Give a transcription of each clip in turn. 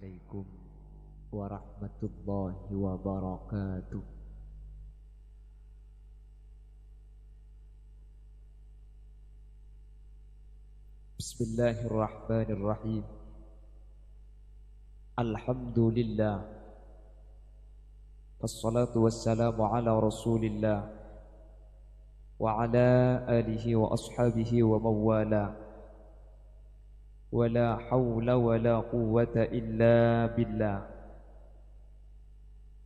Assalamualaikum warahmatullahi wabarakatuh. Bismillahirrahmanirrahim. Alhamdulillah. Wassalatu wassalamu ala Rasulillah wa ala alihi wa ashabihi wa mawala. Wala hawla wala quwwata illa billah.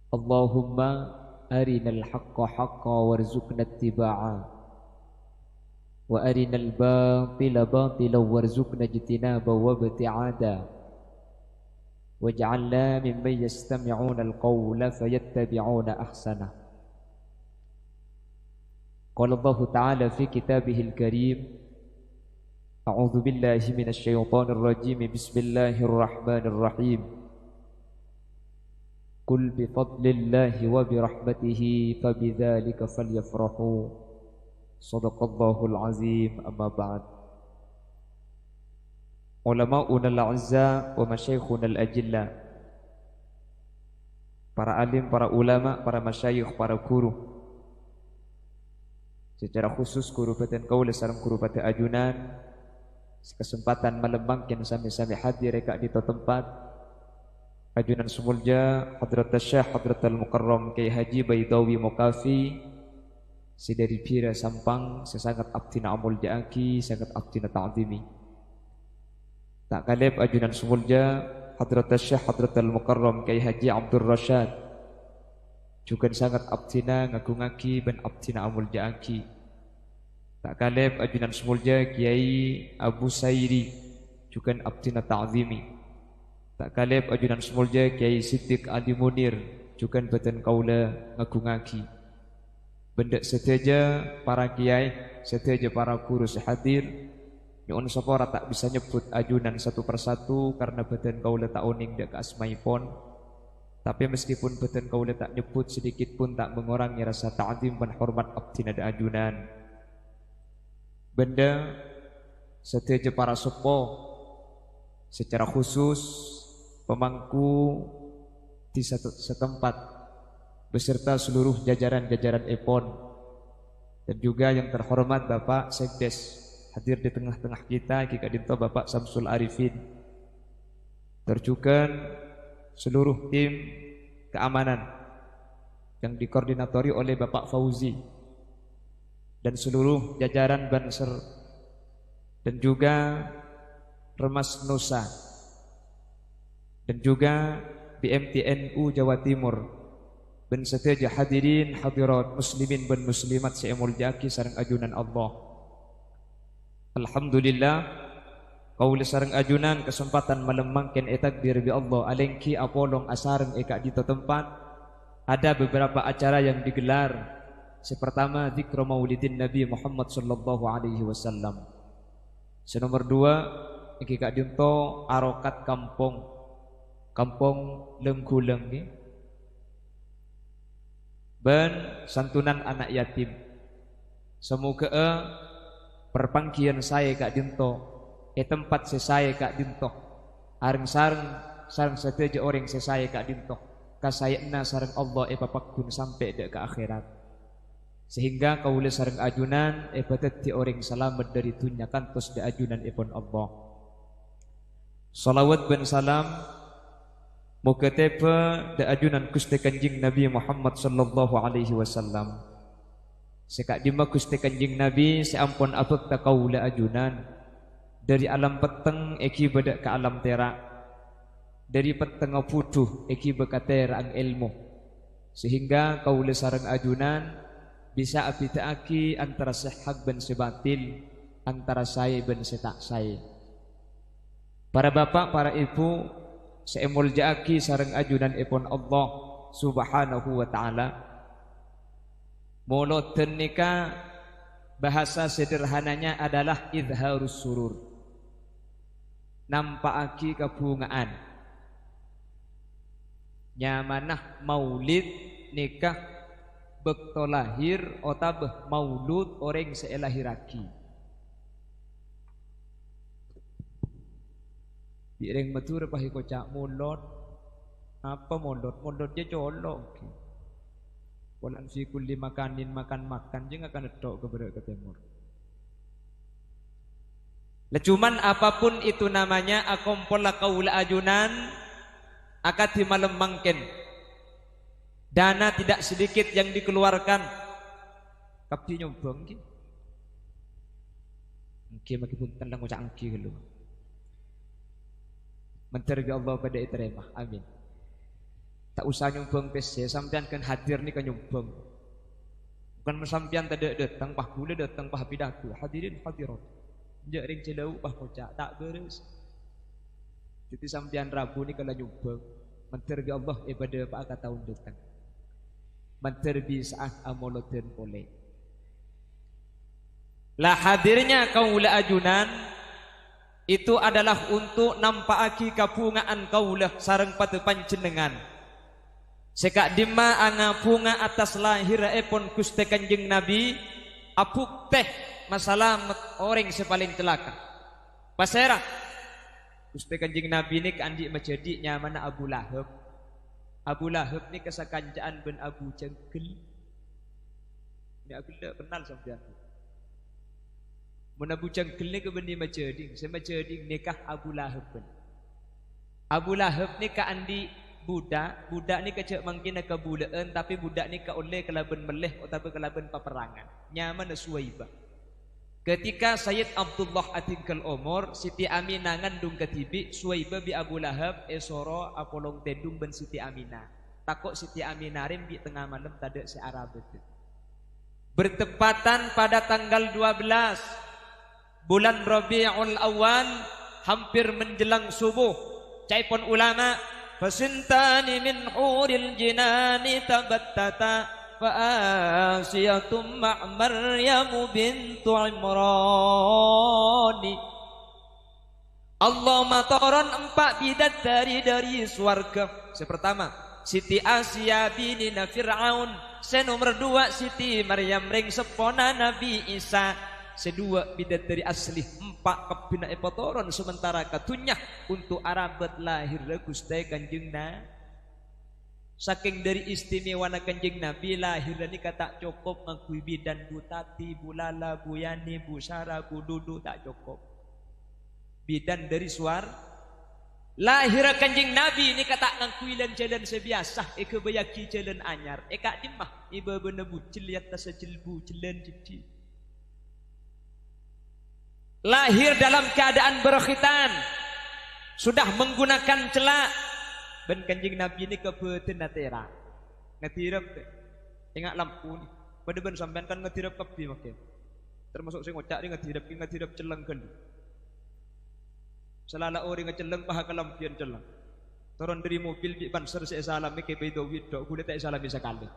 Allahumma arinal haqqa haqqa warzuqna ittiba'a wa arinal batila batila warzuqna ijtinaba wa ibti'ada waj'alna mimman yastami'una al-qawla fayattabi'una ahsana. Qala Allah ta'ala fi kitabihil karim, A'udzu billahi minasy syaithanir rajim. Bismillahirrahmanirrahim. Qul bi fadlillahi wa bi rahmatihi fabidzalika falyafrahu. Shadaqallahul azim. Amma ba'd. Ulama'una al-'azza wa masyayikhuna al-ajilla, para alim, para ulama, para masyayikh, para guru, secara khusus guru batin kaula sareng guru batin ajunan, kesempatan melembangkan sami-sami hadir reka di tempat ajunan sumulja Hadrat Syekh Hadrat Al-Mukarram Kiai Haji Baidawi Mokafi sidari pira sampang sesangat abdina amul jaaki sangat abdina ta'zimi. Tak kalib ajunan sumulja Hadrat Syekh Hadrat Al-Mukarram Kiai Haji Abdul Rashad juga sangat abdina ngagungaki ben abdina amul jaaki. Tak kalib ajunan semulja Kiai Abu Sairi juga abdina ta'zimi. Tak kalib ajunan semulja Kiai Siddiq Ali Munir juga badan kaula ngagungaki. Benda seteja para kiai, seteja para guru sehadir, nyuwun sapa tak bisa nyebut ajunan satu persatu karena badan kaula tak oning dak asmaipun. Tapi meskipun badan kaula tak nyebut sedikit pun tak mengurangi rasa ta'zim dan hormat abdina da ajunan. Benda seteja para sepo secara khusus pemangku di setempat beserta seluruh jajaran-jajaran EPON dan juga yang terhormat Bapak Sekdes hadir di tengah-tengah kita Kika Dinto Bapak Samsul Arifin, terjuga seluruh tim keamanan yang dikoordinatori oleh Bapak Fauzi dan seluruh jajaran Banser dan juga Remas Nusa dan juga BMTNU Jawa Timur dan seteja hadirin hadirat muslimin dan muslimat seemul jaki sareng ajunan Allah. Alhamdulillah kaula sareng ajunan kesempatan melembangkan takbir bi Allah alengki apolong asareng eka di tempat ada beberapa acara yang digelar. Sepertama zikra maulidin Nabi Muhammad sallallahu alaihi wasallam. Senomor 2 iki Kak Dinto arokat kampung Lengkuleng ni. Ben santunan anak yatim. Semoga perpangkian saya Kak Dinto tempat saya Kak Dinto. Areng sareng seteja orang saya Kak Dinto. Kasayana sareng Allah papagun sampai dek ke akhirat. Sehingga kaula sareng ajunan batet ti orang selamat dari dunia kantos di ajunan ipun Allah. Salawat ben salam muga tepa di ajunan Gusti Kanjeng Nabi Muhammad sallallahu alaihi wasallam. Sekak dima Gusti Kanjeng Nabi seampun abek ta kaula ajunan dari alam peteng eki badak ke alam terak, dari peteng putuh eki bekatera ang ilmu, sehingga kaula sareng ajunan bisa abitaaki antara sehak ben sebatil, antara saya ben setak saya. Para bapak, para ibu, seemul jaaki sareng ajunan ipun Allah subhanahu wa ta'ala. Moloten nika bahasa sederhananya adalah idharus surur, nampaaki kabungaan. Nyamanah maulid nikah bekto lahir otabeh maulud orang saya lahiraki. Direng matur pahi kocak molot. Apa molot? Molotnya colok. Walan fi kulli makanin makan jeung akan etok keberak ke timur. Lah cuman apapun itu namanya akompol kaula ajunan akan dimalembangkeun. Dana tidak sedikit yang dikeluarkan. Kapti nyombong ki. Engke makipun tendang ucak engke lho. Menterbi Allah pada iterema. Amin. Tak usah nyumbang PC, sampean kan hadir nih kan nyumbang. Bukan sampean tak datang, pah gula datang, pah pidato. Hadirin hadirat. Jak ring celau pah kocak tak beres. Jadi sampean Rabu nih kalau nyumbang, menterbi Allah pada apa akan tahun datang. Menterbi saat amoloten oleh. Lah hadirnya kaula ajunan itu adalah untuk nampakaki kabungaan kaulah sareng pada panjenengan. Sekak dima angapuna atas lahir epon Gusti Kanjeng Nabi apuk teh masalah orang sepaling celaka. Pasera Gusti Kanjeng Nabi ini kandi menjadi nyaman Abu Lahab. Abu Lahab ni kesakanjaan ben Abu Jengkel. Ni aku tak kenal sampean. Mun Abu Jengkel ni ke benih majading, sama majading nikah Abu Lahab. Abu Lahab ni ka andi budak ni kecek mangkin ke bulaan tapi budak ni ka oleh kelaban meleh atau kelaban peperangan. Nyaman Suwaibah. Ketika Sayyid Abdullah atingkal umur, Siti Aminah ngandung ketibi, Suwaibah bi Abu Lahab esoro apolong tendung ben Siti Aminah. Takut Siti Aminah rim bi tengah malam tada si Arab itu. Bertepatan pada tanggal 12 bulan Rabiul Awal hampir menjelang subuh. Caipun ulama fasintani min huril jinani tabattata fa asiyatum ma' Maryam bintu Imran. Allah mataran 4 bidadari dari swarga. Sepertama Siti Asia binina Fir'aun. Senomor 2 Siti Maryam ring sepona Nabi Isa. Sedua bidadari asli 4 kabina epotoron sementara katunya untuk arabat lahir Gusti Kanjeng Nabi. Saking dari istimewana Kanjeng Nabi lahir ni kata cukup ngakui bidan butati bulala buyani busara bududu tak cukup. Bidan dari suar lahir Kanjeng Nabi ni kata ngakui lan jalan sebiasa eke bayaki jalan anyar eka dimah iba bener bucil lihat tas jelbu jalan jadi. Lahir dalam keadaan berkhitan, sudah menggunakan celak. Ben Kanjeng Nabi ini kebetulan natera ngetirap ingat lampu ni pada ben sampean kan ngetirap kapi makin termasuk saya ngocak ni ngetirap celeng kan selala orang ngeceleng paha kelampian celeng turun dari mobil di banser saya salam ni ke bedo widok kuda tak salam bisa kali.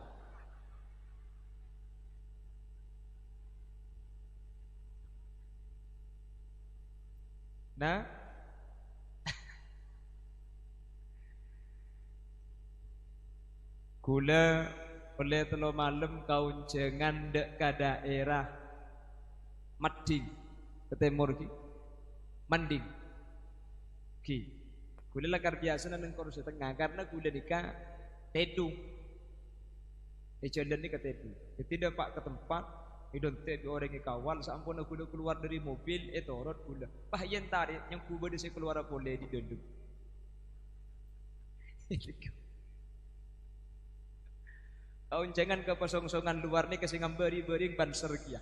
Nah, kula oleh telo malam kaun jangan dek ke daerah Mading ke timur ki Manding ki kula lakar biasa nang Koruse Tengah karena kula nikah Tedung jalan ni ke Tedung tidak pak ke tempat idon te orang kawal sampun aku keluar dari mobil torot kula pah yen tarik yang kuba dise keluar boleh di dondong. Kaun jangan ke pasong-songan luar ni kasi ngambari-bari banser kia.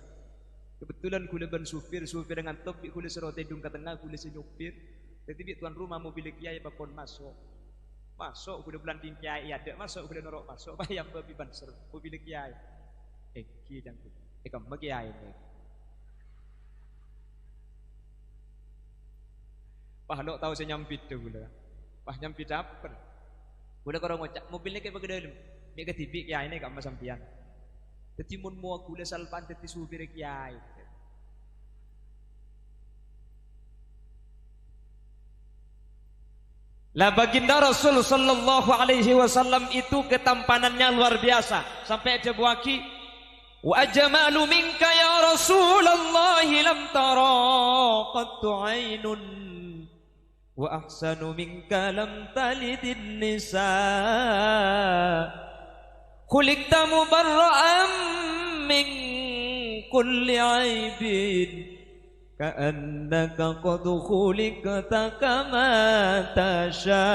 Kebetulan kula ban supir dengan topi kula serote dung ke tengah kula senyupir. Tetapi tuan rumah mobil kiai bakon masuk kula belanding kiai ada masuk kula norok masuk bayam babi banser mobil kiai. Ki jang ikam bagi air ni. Pah lo tahu saya nyampit tu gula. Pah nyampit apa? Gula korang ngocak mobil ni kayak begitu. Ni ke TV kiai ni kat masampian. Teti mun mua gula salpan teti supir kiai. Lah baginda Rasul sallallahu alaihi wasallam itu ketampanannya luar biasa sampai ada buaki wa ajmalu minka ya Rasulullah lam tara qattu ainun wa ahsanu minka lam talidin nisa khuliqta mubarra'an min kulli aibin ka'annaka qad khuliqta kama tasha.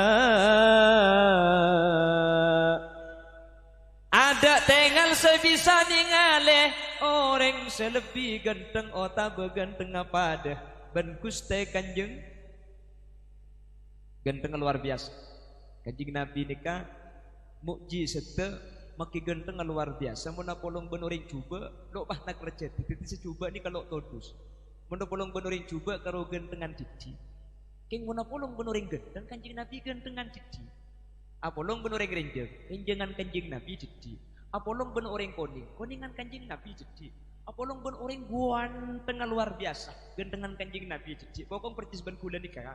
Ada tengal sebisa ningali orang selebih ganteng ota beganteng apa dah ben Gusti Kanjeng ganteng luar biasa. Kanjeng Nabi nikah mukjizat maki ganteng luar biasa. Mun polong benuring cuba lo bah nak kerja titi secuba ni kalau todus. Mun polong benuring cuba karo gantengan didi. King mun polong benuring ganteng Kanjeng Nabi gantengan didi. Apolong ben orang renjeng, renjengan Kanjeng Nabi jadi. Apolong ben orang koning, koningan Kanjeng Nabi jadi. Apolong ben orang guanteng luar biasa, gantengan Kanjeng Nabi jadi. Pokok percis ben kula nikah.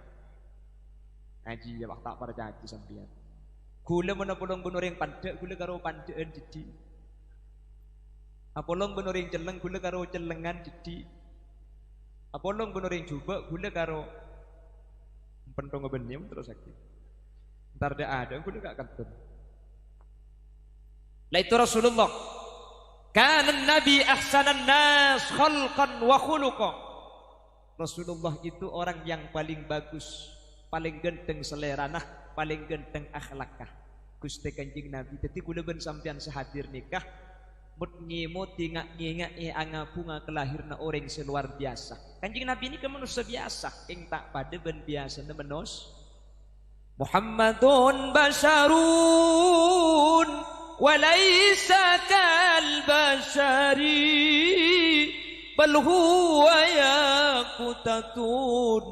Ngaji ya tak para janji sampean. Kula men apolong ben orang pandek, kula karo pandekan jadi. Apolong ben orang celeng, kula karo celengan jadi. Apolong ben orang coba, kula karo pentong benim terus sakit. Ntar dia ada, aku gak akan. Lah itu Rasulullah. Kana Nabi ahsanan nas khalqan wa khuluqa. Rasulullah itu orang yang paling bagus, paling ganteng selerana, paling ganteng akhlakah. Gusti Kanjeng Nabi. Dadi kula ben sampean sehadir nikah, mut ngimut tingak-ngingak anga bunga kelahirna orang seluar biasa. Kanjeng Nabi ini ke manusia biasa, ing tak pada ben biasa menus. Muhammadun basharun walaysa kal bashari bal huwa yaqutatun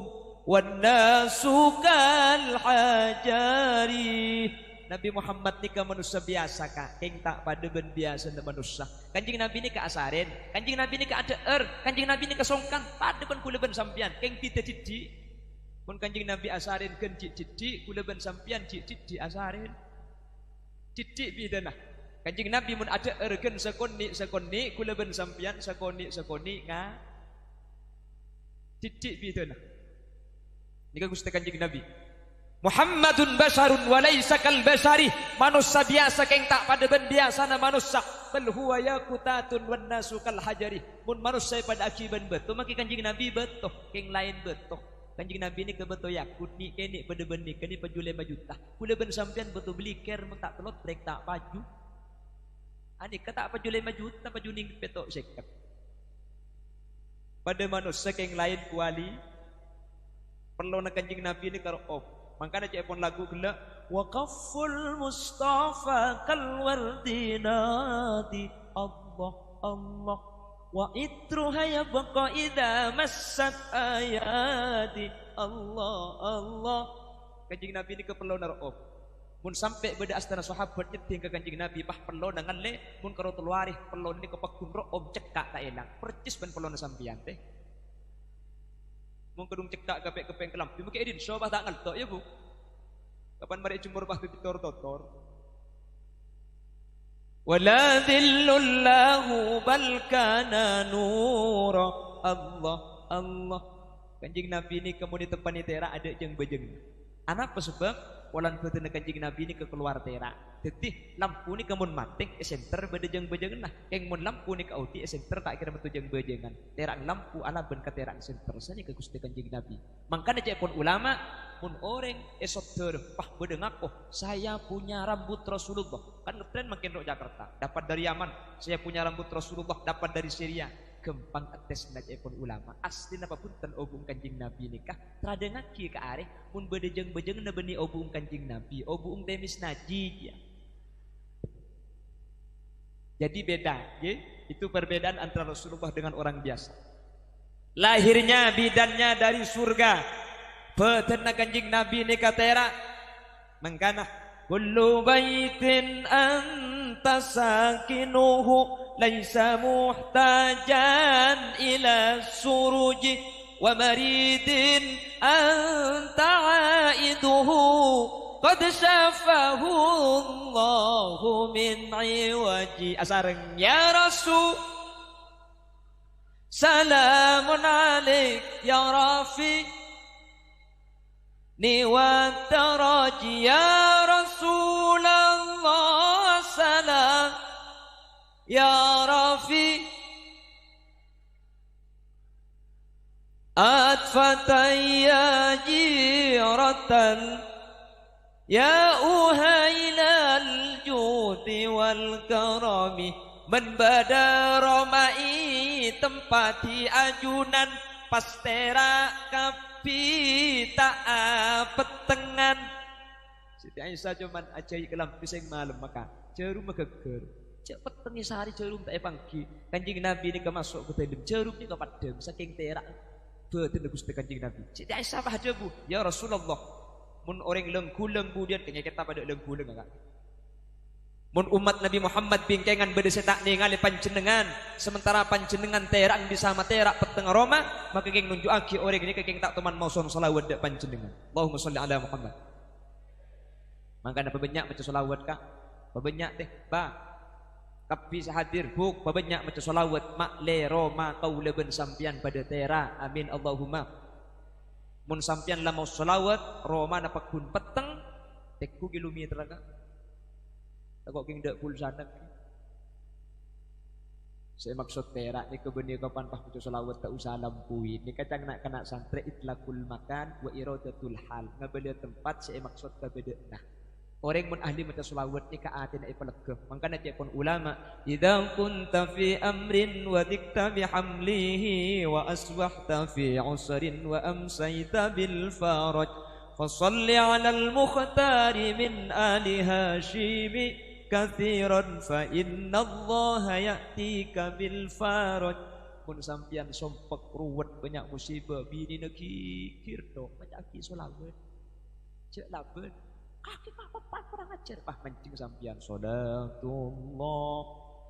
wan nasu kal hajari. Nabi Muhammad ni ka manusia biasa ka, king tak pada ben biasa na manusia. Kanjing Nabi ni ka asarin, kanjing Nabi ni ka adeer, kanjing Nabi ni ka songkan, pada ben kula ben sampean, king tita didi. Mun Kanjeng Nabi asarin kan cicik kula ben sampean cicik asarin. Cicik bidana. Kanjeng Nabi mun ada ergen sekoni kula ben sampean sekoni nga. Cicik bidana. Nika Gusti Kanjeng Nabi. Muhammadun basharun wa laisa kal bashari. Manusia biasa keng tak pada ben biasa na manusia. Bal huwa yaqutatun wan nasu kal hajari. Mun manusia pada akiban beto maki Kanjeng Nabi beto keng lain beto. Kanjeng Nabi ini kebetul yakut ni kene pada benih kene pajule majuta. Kula ben sampean betul beli ker men tak telot trek tak paju. Ani kata pajule majuta pajuning petok sekep. Pada manusia yang lain kuali perlu nak Kanjeng Nabi ini karo op. Makanya cek pun lagu gela waqaful mustafa kal wardinati Allah Allah wa itruha yabqa idza massat ayati Allah Allah. Kanjeng Nabi ini keperlu narop mun sampai beda astana sahabat nyeting ke Kanjeng Nabi pah perlu dengan le mun karo teluarih perlu ini kepakun ro om cekak tak elang percis ben perlu sampean teh mun kedung cekak kepek kelam di muka edin sobah tak ngeltok ya Bu kapan mari jumur pah titor-totor. Wala dhillullahu bal kana nura Allah Allah. Kanjeng Nabi ini kemudian tempat ni tera ada jeng bejeng. Anak apa sebab walan betul Kanjeng Nabi ini ke keluar tera. Jadi lampu ni kemun mating center beda jeng bejengan lah. Yang mun lampu ni ke auti center tak kira betul jeng bejengan. Terang lampu ala ben ke terang center saja ke Gusti Kanjeng Nabi. Makanya cek pun ulama mun orang esoter pah bedengak oh saya punya rambut Rasulullah kan ngetren makin roh Jakarta dapat dari Yaman saya punya rambut Rasulullah dapat dari Syria gempang ates na pun ulama asli napa punten obung Kanjeng Nabi nikah tradengaki ke areh mun bedejeng-bejeng na beni obung Kanjeng Nabi obung demis naji ya. Jadi beda ya? Itu perbedaan antara Rasulullah dengan orang biasa. Lahirnya bidannya dari surga Beterna Kanjeng Nabi ni katera mangkana kullu baitin anta sakinuhu laisa muhtajan ila suruji wa maridin anta aiduhu qad syafahu Allahu min iwaji asareng ya Rasul salamun alaik ya Rafi ni wa taraji ya Rasulullah salam ya Rafi atfataya jiratan ya uhailal judi wal karami man badara mai tempati ajunan pastera kapi tak petengan Siti Aisyah cuman ajai kelam pisang malam maka jarum megeger cek petengi sehari jarum tak panggi Kanjeng Nabi ini kemasuk ke dalam jarumnya ke padam saking terak betul Gusti Kanjeng Nabi Siti Aisyah apa aja bu ya Rasulullah mun orang lengku-lengku dia kayaknya kita pada lengku-lengku enggak mun umat Nabi Muhammad bingkengan beda tak ningali panjenengan sementara panjenengan terak bisa terak peteng Roma maka keng nunjuk aki orang ini keng tak teman mau son salawat dak panjenengan Allahumma sholli ala Muhammad maka ada banyak macam salawat kak banyak teh ba kapi hadir buk banyak macam salawat mak le Roma kau leben sampian pada tera amin Allahumma mun sampian la mau salawat Roma napak pun peteng tekku kilometer kak kok king dak pulsana saya maksud perak ni kebeni kapan pas putus selawat tak usah lampui ni kacang nak kena santri itlaqul makan wa iradatul hal ngabeli tempat saya maksud kabede nah orang mun ahli maca selawat ni ka atin ai pelegeh mangkana dia pun ulama idza kunta fi amrin wa dikta bi hamlihi wa asbahta fi usrin wa amsayta bil faraj fasalli ala al mukhtari min ali hashimi kathiran fa innallaha ya'tika bil faraj mun sampian sompek ruwet banyak musibah bini nekikir do macaki selawat cek laben kaki apa kurang ajar pah mancing sampian salatullah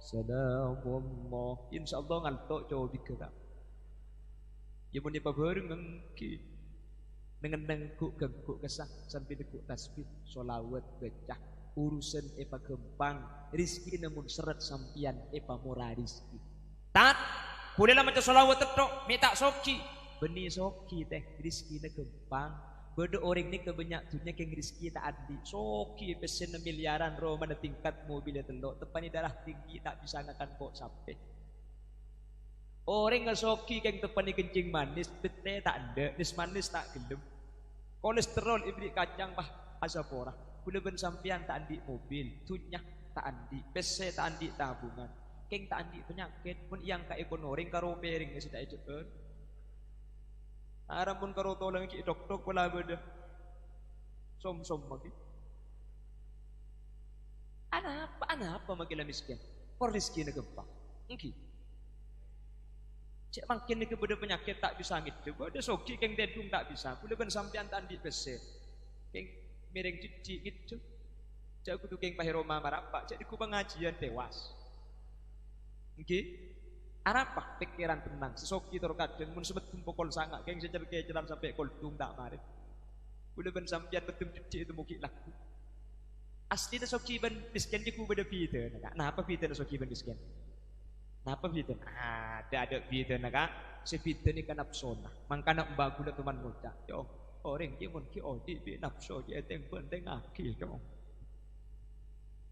salamullah insyaallah ngantuk coba dikira ya mun dipa bareng ngki dengan nengkuk gengkuk kesah sampai dekuk tasbih selawat becah urusan epa gempang rizki namun seret sampian epa murah rizki tat bolehlah macam solawat tetok minta soki benih soki teh rizki na gempang beda orang ni kebanyak dunia keng rizki tak adi soki pesen miliaran roh mana tingkat mobilnya telok tepani darah tinggi tak bisa ngakan kok sampai orang ngesoki keng tepani kencing manis bete tak ada nis manis tak gelem kolesterol ibrik kacang pah asapora Kula ben sampean tak andi mobil, tunyak tak andi, PC tak andi tabungan, keng tak andi penyakit, pun yang ka ekonomi karo pering si tak eceun. Aram pun karo tolong ki dok-dok pula beda. Som-som magi. Ana apa magila miskin? Por rezeki na gempa. Engki. Cek makin ni kepada penyakit tak bisa ngidu, beda soki keng dedung tak bisa. Kula ben sampean tak andi PC. Keng miring cici gitu cak aku tuh keng pahiroma marapa cak diku pengajian tewas oke arapa pikiran tenang sesoki terkadang mun sebet kumpul sangat keng sejar keceran sampai koltung tak marit udah ben sampian betum cici itu mungkin laku asli soki ben miskin diku beda pita kenapa pita soki ben miskin kenapa pita ada pita nak si pita ni kan apsona mangkana mbak gula teman muda yo orang dia mungkin odi bi nafsu dia penting akil dong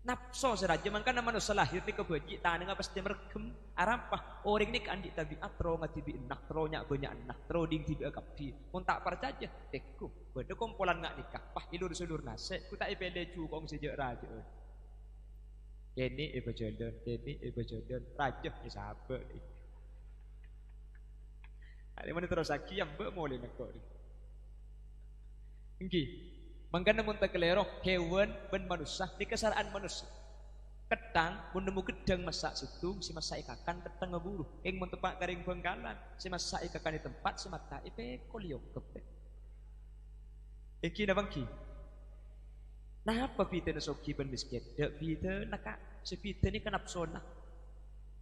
nafsu seraja mangkana manusia lahir ni kebaji tanah pasti meregem arampah orang ni kan di tabiat tro ngati bi nak tro nyak banyak nak tro ding tiba kapi pun tak percaya teku beda kumpulan ngak nikah pah ilur-sulur nase ku tak ipele ju kong sejak raja ini ibu jodoh raja ni sahabat ada mana terus aki yang boleh nak kau Engki, mangkana mun tak kelero hewan ben manusia di kesaraan manusia. Ketang mun nemu gedang masak situ si masak ikakan ketang ngeburu. Ing mun tepak garing bengkalan si masak ikakan di tempat si mata ipe kolio kepe. Iki na bangki. Nah apa pita na soki ben miskin? Dak pita naka si pita ni kanap sona.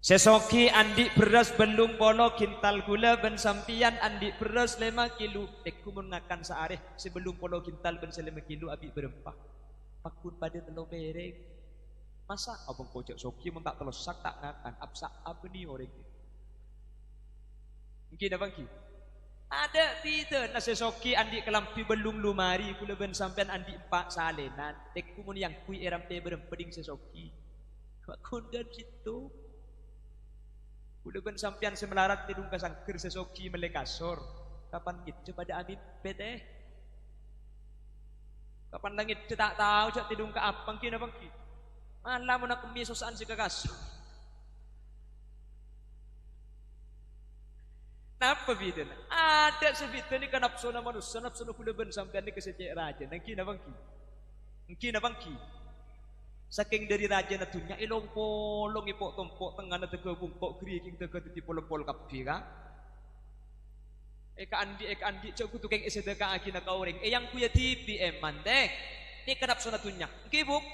Sesoki andi beras belum polo kintal gula ben sampian andi beras 5 kilo tekku mengakan seareh sebelum polo kintal ben 5 kilo abi berempah pakun pada telo bereng masa abang kocok soki mun tak telo sak tak ngakan absa apa ni orang mungkin abang ki Ada tidak nasesoki andi kelampi belum lumari kula ben sampean andi empat salenan tek kumun yang kui eram te berempeding sesoki kok kondan situ kula ben sampean semelarat tidung kasangker sesoki melekasor kapan gitu pada amin pete kapan langit tak tahu cak tidung ke apang kina bangki malah mun aku misosaan si kakasor. Apa bidana? Ada sebidana ni kan nafsu na manusia, nafsu na kulaban sampai ni kesejak raja. Nangki na bangki. Saking dari raja na tunya ilong polong ipok tompok tengah na tega bungkok kriking tega titi pol-pol kapi ka. Eka andi cak kutu keng esedeka aki na kauring. Yang kuya tipi mandek. Ni kan nafsu na tunya. Nangki buk.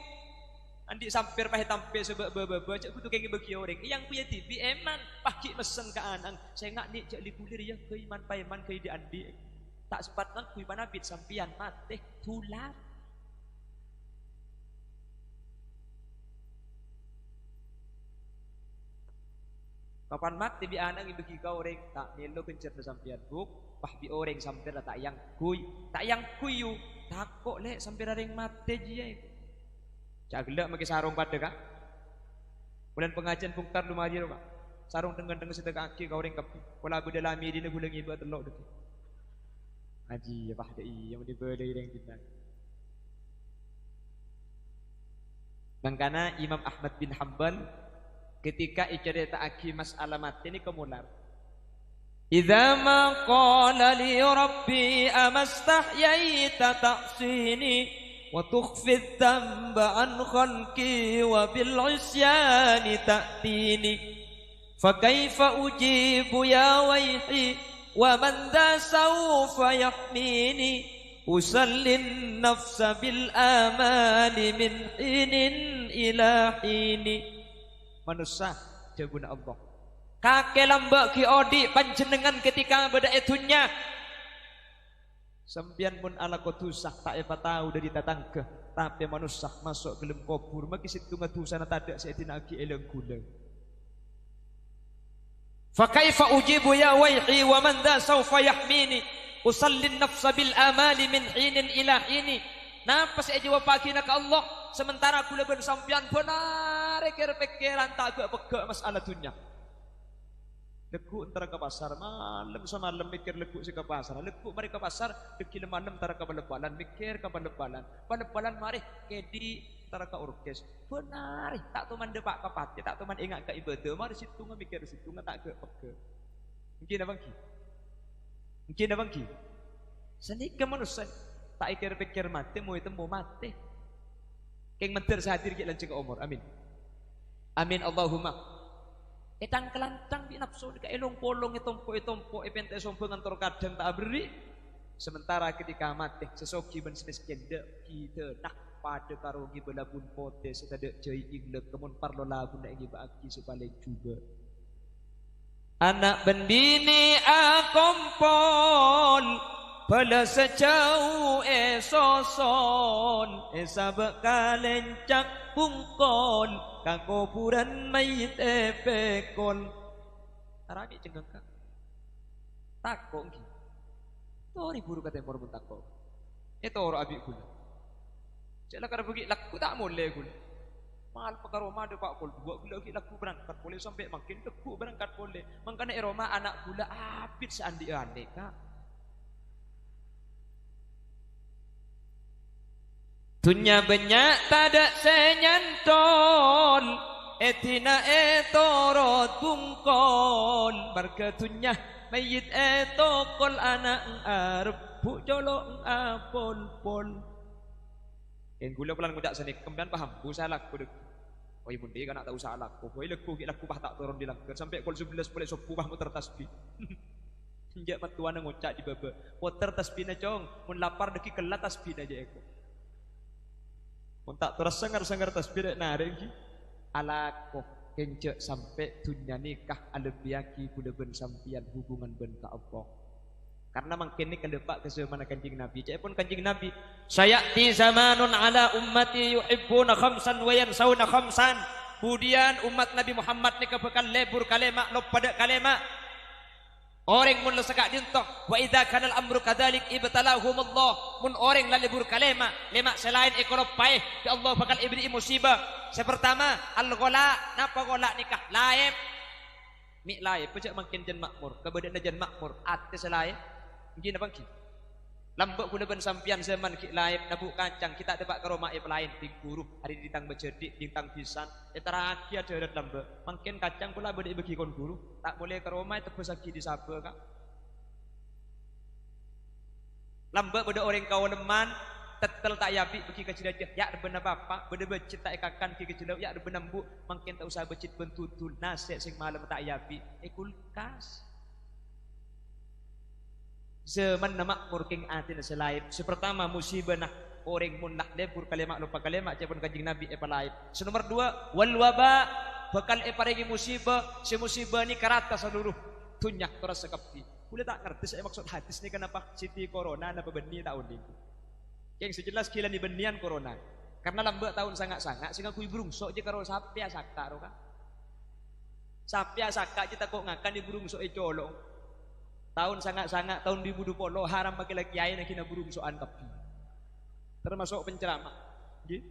Andi sampir pahe tampe sebab cak kutu keng bagi orang yang punya TV eman paki mesen ke anang saya ngak ni cak likulir ya ke iman paeman ke di andi tak sempat nang kui panabit sampian mate tular kapan mati bi anang bagi kau orang tak melo kencer sampian buk pah bi orang sampir tak yang kui yu takok lek sampir areng mate jia cak gelak make sarung pada kak. Bulan pengajian pungkar lumari ro kak. Sarung dengan sedekah kaki kau orang kapi. Kala aku dalam di nak gulang ibu telok dekat. Haji apa ada yang dibeli yang kita. Mangkana Imam Ahmad bin Hanbal ketika icerita aki masalah mati ini kemular. Idza ma qala li rabbi amastahyaita ta'sini وتخفي الذنب عن خلقي وبالعصيان تأتيني فكيف أجيب يا ويحي ومن ذا سوف يحميني أسلي النفس بالآمال من حين إلى حين manusia jagun Allah kakek lambak ki odi panjenengan ketika beda etunya sampian mun ala kotusah tak apa tahu dari tatangke tapi manusia masuk gelem kubur maki situ ngatusana tadak seetina aki eleng gula fa kaifa ujibu ya wayhi wa man dha sawfa yahmini usalli an-nafsa bil amali min hinin ila hini napa saya jawab pakina ka Allah sementara kula ben sampian benar pikir-pikiran tak pegak masalah dunia leku antara ke pasar malam sama malam mikir leku si ke pasar leku mari ke pasar deki malam antara ke balebalan mikir ke balebalan mari kedi antara ke orkes benar tak tuman depak kapat tak tuman ingat ke ibadah mari situ mikir situ tak ke peke mungkin abangki seni ke manusia tak pikir mati mau itu mau mati keng mentir sahadir ki lanceng umur amin Allahumma etang kelantang di nafsu ka elong polong itompo epente sombong antor kadang tak beri sementara ketika mati sesoki ben miskin de kita nak pada karo gi belabun pote sedade jai inglek kemun parlo lagu nak gi baaki sepaling juga anak bendini akompol pada sejauh esoson esabak kalencak pungkon kakuburan mayit epekol tarami cenggeng kak takok ngi tori buru kata tempor pun takok itu orang abik gula cela kada pergi laku tak boleh gula mal pakaroma de pak kol dua gula ki laku berangkat boleh sampai makin teku berangkat boleh mangkana eroma anak gula abit seandi ande kak dunya banyak tada senyantol etina etorot bungkol barga dunya mayit etokol anak arep bu colok apol yang gula pelan mudak seni kemudian paham bu salah ku dek oi mundi kan tak tahu salah ku oi leku pah tak turun di langgar sampai kol 11 boleh sopu pah muter tasbih hinjak matuan ngocak di baba puter tasbihna cong mun lapar deki kelat tasbih aja eko mun tak terus sangar tasbih narik alako kencek sampai dunia nikah alebiaki kuda ben sampian hubungan ben ka Allah karena makin ini kedepak ke zaman kanjeng Nabi cek pun kanjeng Nabi sayati zamanun ala ummati yuhibbuna khamsan wa yansawna khamsan kemudian umat Nabi Muhammad ni kebekal lebur kalema lop pada kalema Orang mun lesakak dintok wa idza kana al-amru kadzalik ibtalahumullah. Mun orang la libur kalema lema selain ekonomi paeh ya Allah bakal ibri musibah. Sepertama al-ghala, napa ghala nikah laib. Mi laib pecak makin jan makmur, kebedan jan makmur ate selain. Ngin apa ki? Lambak kula ben sampian zaman ki laib nabuk kancang kita depak karo maib lain di guru hari ditang bejedik ditang pisan terakhir ada lambak mungkin kacang kula bede bagi kon guru tak boleh ke rumah tebus lagi di saba kak lambak bede orang kawaneman tetel tak yapi bagi kecil-kecil ya bener bapak bede becit tak ekakan ki kecil ya bener bu mungkin tak usah becit bentutul nasi sing malam tak yapi kulkas zaman nama murking atin selain sepertama musibah nah orang mun nak lebur kalimat lupa kalimat cepon kanjing nabi epalaib senomor dua wal waba bakal eparegi musibah si musibah ni karata seluruh tunyak terus sekapi boleh tak ngerti saya maksud hadis ni kenapa siti corona napa benih tahun ini yang sejelas kila ni benian corona karena lambat tahun sangat-sangat sehingga kui burungsok je karo sapia sakka ro kan sapia sakka je takok ngakan di burungsok e colong tahun sangat-sangat tahun 2020 haram pakai lagi kiai nak kena burung soan kapi termasuk penceramah nggih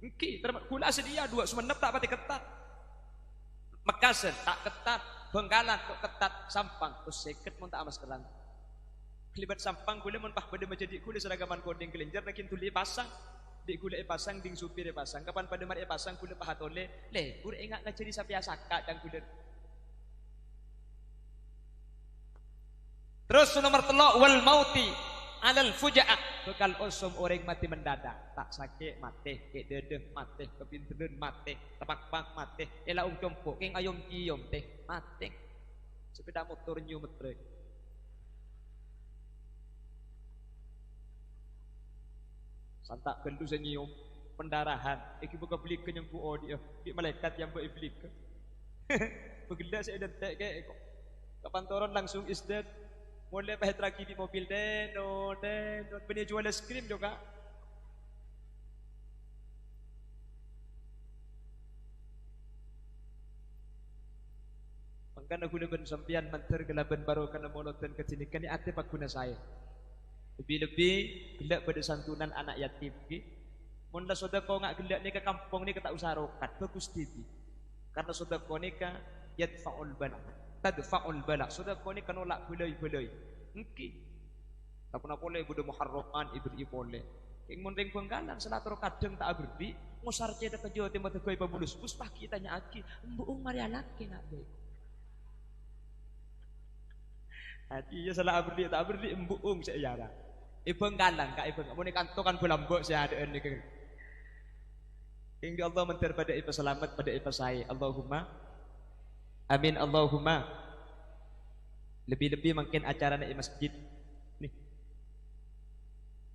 engki kula sedia dua sumenep tak pati ketat Mekasen tak ketat Bengkalan kok ketat Sampang terus seket mun tak amas kelan kelibat Sampang kula mun pah bade menjadi kula seragaman koding kelenjar nakin tuli pasang di kula pasang ding supir pasang kapan pada mari pasang kula pahatole le kula ingat ngajari sapia sakak dan kula. Terus nomor telok wal mauti alal fujaah bekal osum orang mati mendadak tak sakit mati ke dedeh mati kepinteun mati tepak-pak mati ela compo king ayom cium teh mati sepeda motor nyu metre santak gendu senyium pendarahan iki buka beli kenyang ku dia di malaikat yang mbok iblik begelak saya detek kayak kapan turun langsung isdat mulai pahet lagi di mobil deno benih jual es krim juga mangkana guna ben sampian manter gelaban baru kana moloten kecinikan ni ate pak guna saya lebih-lebih gelak pada santunan anak yatim ki mun la sedekah ngak gelak ni ke kampung ni ke tak usah rokat bagus titi karena sedekah ni ka yadfaul bala tadfa'ul bala sedekah ni kan nolak belai-belai engki tak pernah boleh budak muharraman ibri boleh king mun ring Bengkalan selatur kadang tak berbi ngusar ceda ke Jawa Timur tegoi pamulus bus pagi tanya aki mbuung mari laki nak bae hati ya salah berli tak berli mbuung sayara Bengkalan ka mun kantokan bulambok saya ada ni king Allah mentir pada ipa selamat pada ipa saya Allahumma amin Allahumma lebih-lebih makin acara di masjid nih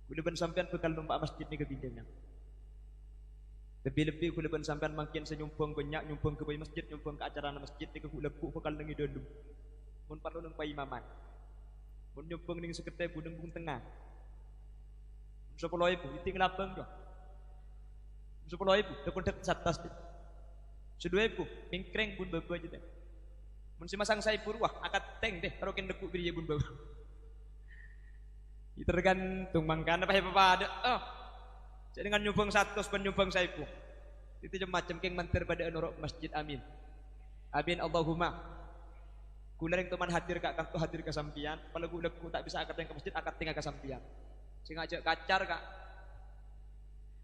kuliban sampean bekal numpak masjid ni kebinjangan lebih-lebih kuliban sampean makin senyumpung banyak nyumpung ke masjid nyumpung ke acara masjid ni leku bekal nengi dondum mun perlu nang imaman mun nyumpung ning sekete budeng bung tengah 10.000 iting lapeng doh 10.000 dekon dek satas 2.000 mingkreng bun bebe aja deh mun si masang saipur wah akad teng deh tarokin dekuk biri bun bebe tergantung mangkana pahe papada jadi dengan nyumbang 100 ben nyumbang 1.000 itu macam king mantir pada norok masjid amin amin Allahumma kula ring teman hadir kak kanto hadir ke sampian kalau gula ku tak bisa akad ke masjid akad tinggal ke sampian sing ajak kacar kak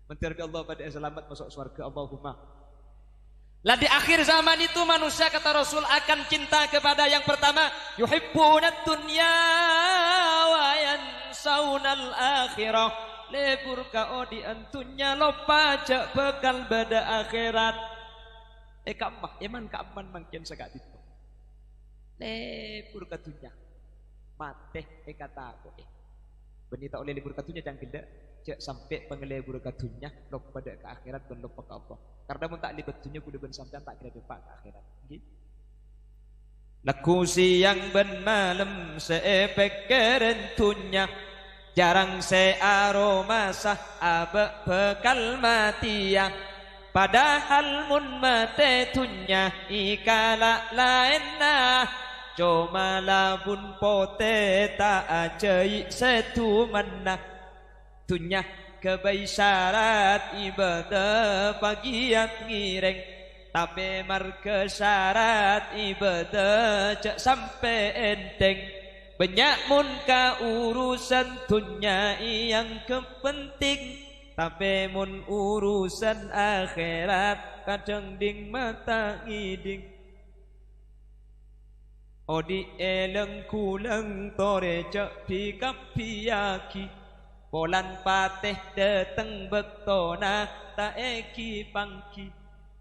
mantir bi Allah pada selamat masuk surga Allahumma. Lah di akhir zaman itu manusia kata Rasul akan cinta kepada yang pertama yuhibbunad dunya wa yansaunal akhirah lebur ka odi antunya lupa jak bekal pada akhirat kamah eman kaman mangkin sagak itu lebur ka dunya mate kata aku benita oleh lebur ka dunya jangan gede jak sampai pengelebur ka dunya lupa pada ke akhirat dan lupa ke Allah karena mun tak libat dunia kudu ben sampean tak kira depak ke akhirat nggih laku siang ben malam seepek kerentunya jarang se aroma sah abe bekal matia padahal mun mate tunya ikala lainna cuma labun pote tak ajai setu mana tunya kebai syarat ibadah bagiat ngireng tapi marke syarat ibadah cak sampai enteng banyak mun ka urusan tunya yang kepenting tapi mun urusan akhirat kadang ding mata ngiding odi eleng kulang tore cak pikap piyaki polan pateh dateng bektona ta eki pangki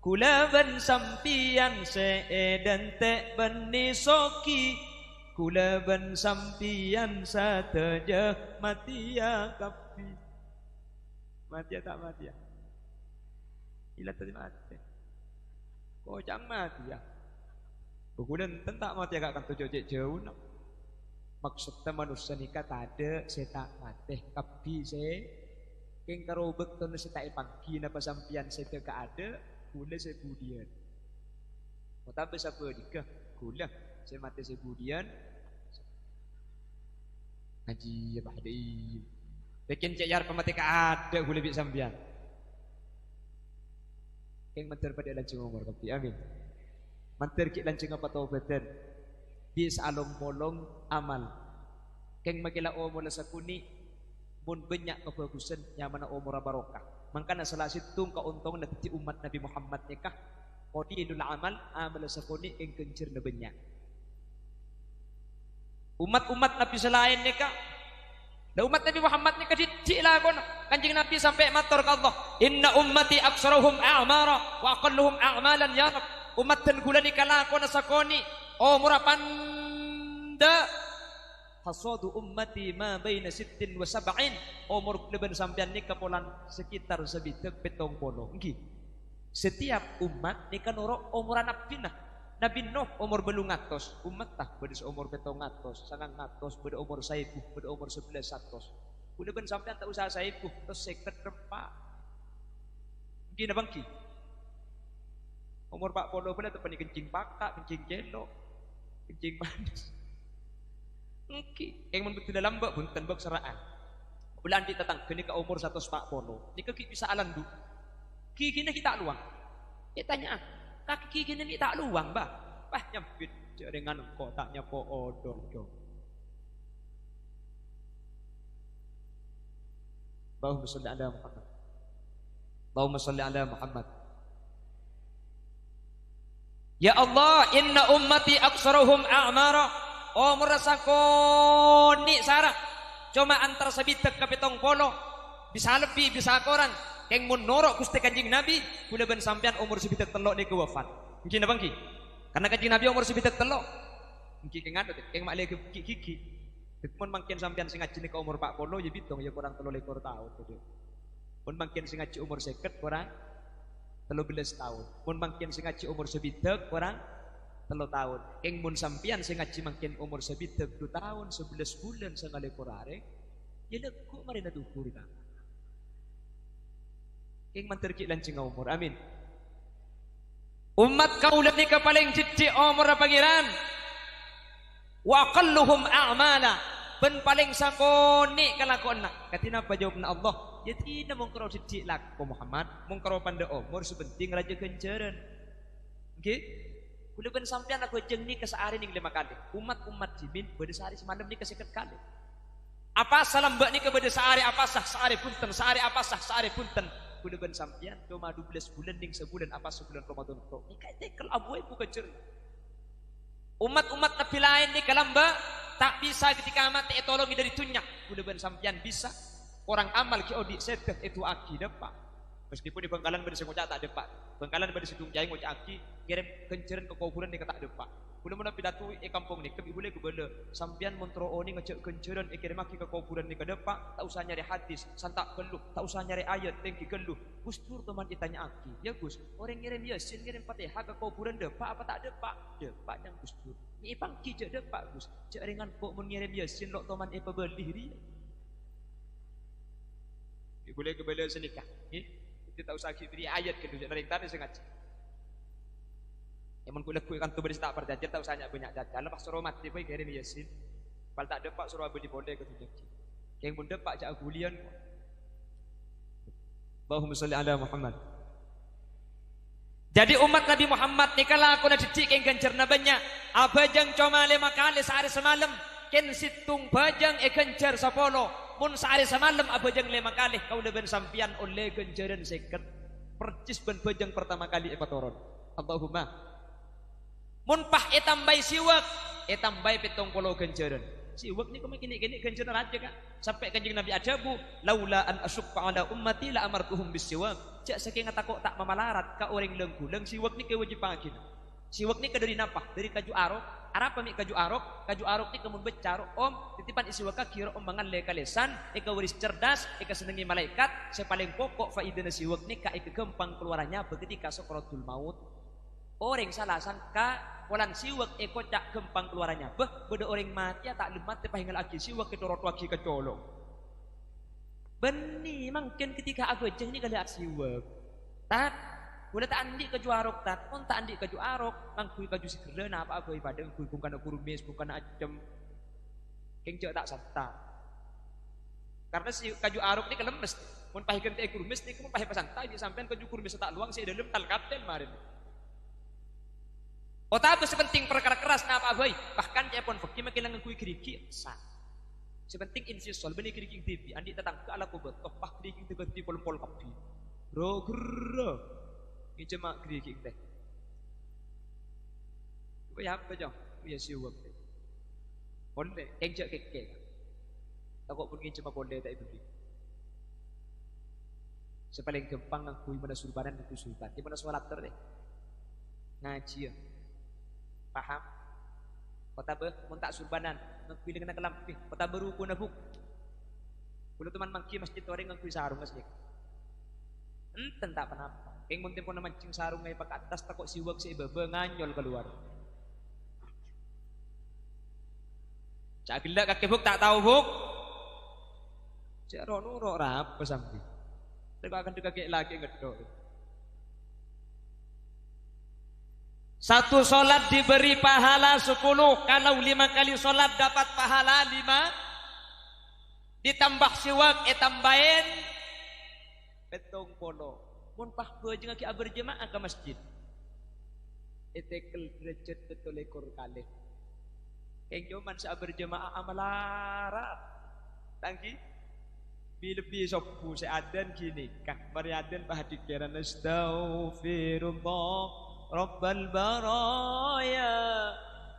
kula ben sampian seedan te beni soki kula ben sampian sateja matia kapi matia tak matia ila tadi mati kocang matia Bukulan tentak mati agak kan tujuh jauh nak. Maksudnya manusia nikah tak ada setak mati kapi se. Keng karobek tu nasi tak pangki napa sampian seta ka ada gula se budian. Tapi siapa nikah gula se mati se budian. Haji apa hadai. Bikin cayar pemati ka ada gula bi sampian. Keng mentar pada lancung umur kapi amin. Mantir ki lancing apa taubatan di salong bolong amal keng makila umur sakuni mun banyak kebagusan yang mana umur barokah mangkana salah situng kauntong nanti umat Nabi Muhammad nikah qadinul amal amal sakuni keng kencir na banyak umat-umat Nabi selain nikah da umat Nabi Muhammad nikah di lagon kanjing Nabi sampai matur ka Allah inna ummati aksaruhum a'mara wa aqalluhum a'malan ya Rabb umat dan gula ni kalako na sakoni o murapanda hasadu ummati ma baina 60 wa 70 umur leban sampean ni kapolan sekitar sebitek petong polo nggih setiap umat ni kanoro umur Nabi Nuh umur 800 umat tah bedes umur 700 900 beda umur 1000 beda umur 1100 udah ben sampean tak usah 1000 terus 50 rempak nggih na bangki umur 40 pun atau pani kencing pakak, kencing celok, kencing manis. Engki, yang men betul dalam bak bunten bak seraan. Bulan di tatang kini ke umur 140. Ni kaki bisa alandu. Ki kini kita luang. Dia tanya, kaki kini ni tak luang, bah. Bah nyempit dengan kotaknya po odol dong. Allahumma shalli ala Muhammad. Allahumma shalli ala Muhammad. Ya Allah, inna ummati aksaruhum a'mara. Oh merasa koni sarah. Cuma antar sebitek ke petong polo. Bisa lebih, bisa kurang. Keng mun norok Gusti Kanjeng Nabi, kula ben sampean umur sebitek telok niku wafat. Nggih napa nggih? Karena Kanjeng Nabi umur sebitek telok. Nggih keng ngadot, keng maklih gigi. Mun mangken sampean sing ngaji niku umur 40 ya bitong ya kurang 23 tahun gitu. Mun mangken sing ngaji umur 50 kurang 13 tahun. Mun mangkin sing ngaji umur sebitek kurang 3 tahun. Keng mun sampian sing ngaji mangkin umur sebitek 2 tahun 11 bulan sekali kurare. Ya lekuk mari na dukur ka. Keng manter ki lancing umur. Amin. Umat kaula ni ka paling jiddi umur pangeran. Wa aqalluhum a'mala. Ben paling sakoni kalakonna. Katina apa jawabna Allah? Ya tidak mengkaro didik laku Muhammad, mengkaro panda umur sepenting raja kenceran. Oke? Kudu ben sampean aku jeung ni kesehari ning 5 kali. Umat-umat jimin bade sehari semalam ni keseket kali. Apa salam mbak ni ke bade sehari apa sah sehari punten, sehari apa sah sehari punten. Kudu ben sampean cuma 12 bulan ning sebulan apa sebulan Ramadan tok. Ni kae tekel abuai ku kecer. Umat-umat Nabi lain ni kalamba tak bisa ketika mati tolongi dari dunia. Kudu ben sampean bisa. Orang amal ki odi sedek itu aki depak. Meskipun di Bangkalan pada ngocak tak depak. Bangkalan pada Sidung Jaya ngocak aki ngirim kenceran ke kuburan ni tak depak. Kulo mun pidato kampung ni kebi boleh gebele sampean montro oni ngecek kenceran kirim aki ke kuburan ni ke depak, tak usah nyari hadis, santak geluh, tak usah nyari ayat tengki geluh. Gus Dur teman ditanya aki. Ya Gus, orang ngirim Yasin ngirim Fatihah ke kuburan depak apa tak depak? Depak yang Gus Dur. Ni pangki je depak Gus. Cek ringan kok mun ngirim Yasin lok teman pebelih dia. Boleh kebela senikah. Kita tak usah beri ayat ke dunia. Dari tadi saya ngaji. Emang kuliah kue kan tuh beri tak perjanjian tak usahanya banyak jajan. Lepas suruh mati boy kirim Yasin. Kalau tak depak suruh beli boleh ke tujuh. Yang pun depak jak gulian. Allahumma sholli ala Muhammad. Jadi umat Nabi Muhammad ni kalau aku nak didik yang ganjarna banyak. Abajang cuma 5 kali sehari semalam. Ken situng bajang ganjar 10. Mun sehari semalam abajang 5 kali. Kau leben sampian oleh ganjaran seket. Percis ben bajang pertama kali epatoron. Allahumma. Mun pah etambai siwak. Etambai 70 ganjaran. Siwak ni kau kini ganjaran aja kak. Sampai kanjeng Nabi adabu. Laula an asyukka ala ummati la amartuhum bisiwak. Jak saking takok tak mamalarat ka orang lenggulang siwak ni kewajib pangkin. Siwak ni ke dari napa? Dari kaju arok. Arapa mi kaju arok? Kaju arok ni kemun becar om titipan isiwak ka kira om mangan le kalesan eka waris cerdas eka senengi malaikat sepaling pokok faidana siwak ni ka eka gempang keluarannya ketika sakaratul maut. Orang salah sangka walan siwak eko cak gempang keluarannya. Beda orang mati tak lemat te pahingal aki siwak ketorot waki kecolong. Beni mungkin ketika aku jeng ni kali siwak. Tak boleh tak andi kaju arok tak. Pun tak andi kaju arok mangkui kaju segera apa aku ibadah kui bukan kurumis bukan acem. Kengcek tak santa. Karena si kaju arok ni kelemes. Mun pahikan te kurumis ni kamu pahih pasantai di sampean kaju kurumis tak luang si dalam tal kapten marin. Oh tapi sepenting perkara keras napa boy. Bahkan saya pun fakir makilang kui keriki sah. Sepenting insisol benih keriki TV. Andi datang ke ala kubet. Oh pak keriki TV pol kapi. Bro gerro. Ini cuma keriki teh. Kau ya apa jauh? Ya siwak. Boleh. Kengcek keke. Takut pun cuma boleh tak itu. Sepaling gampang aku mana surbanan aku sultan. Di mana sholat ter deh. Ngaji ya. Paham? Kota mun tak surbanan, ngpilih kena kelampi. Kota baru pun nabuk. Kulo teman mangki masjid orang ngangkui sarung asli. Enten tak kenapa. Keng mun tempon mancing sarung ngai pak atas takok siwak si bebe nganyol keluar. Cak gila kaki buk tak tahu buk. Cak rono ro rap sampai. Tengok akan dikaki lagi ngedok. Satu solat diberi pahala 10. Kalau 5 kali solat dapat pahala 5. Ditambah siwak tambahin petong polo. Mun pah beujeung ki berjemaah ke masjid. Etekel derajat betul ekor kali. Keng joman sa berjemaah amalarat. Tangki lebih sopu seadan gini kak mariadan pah dikira astaghfirullah Rabbal baraya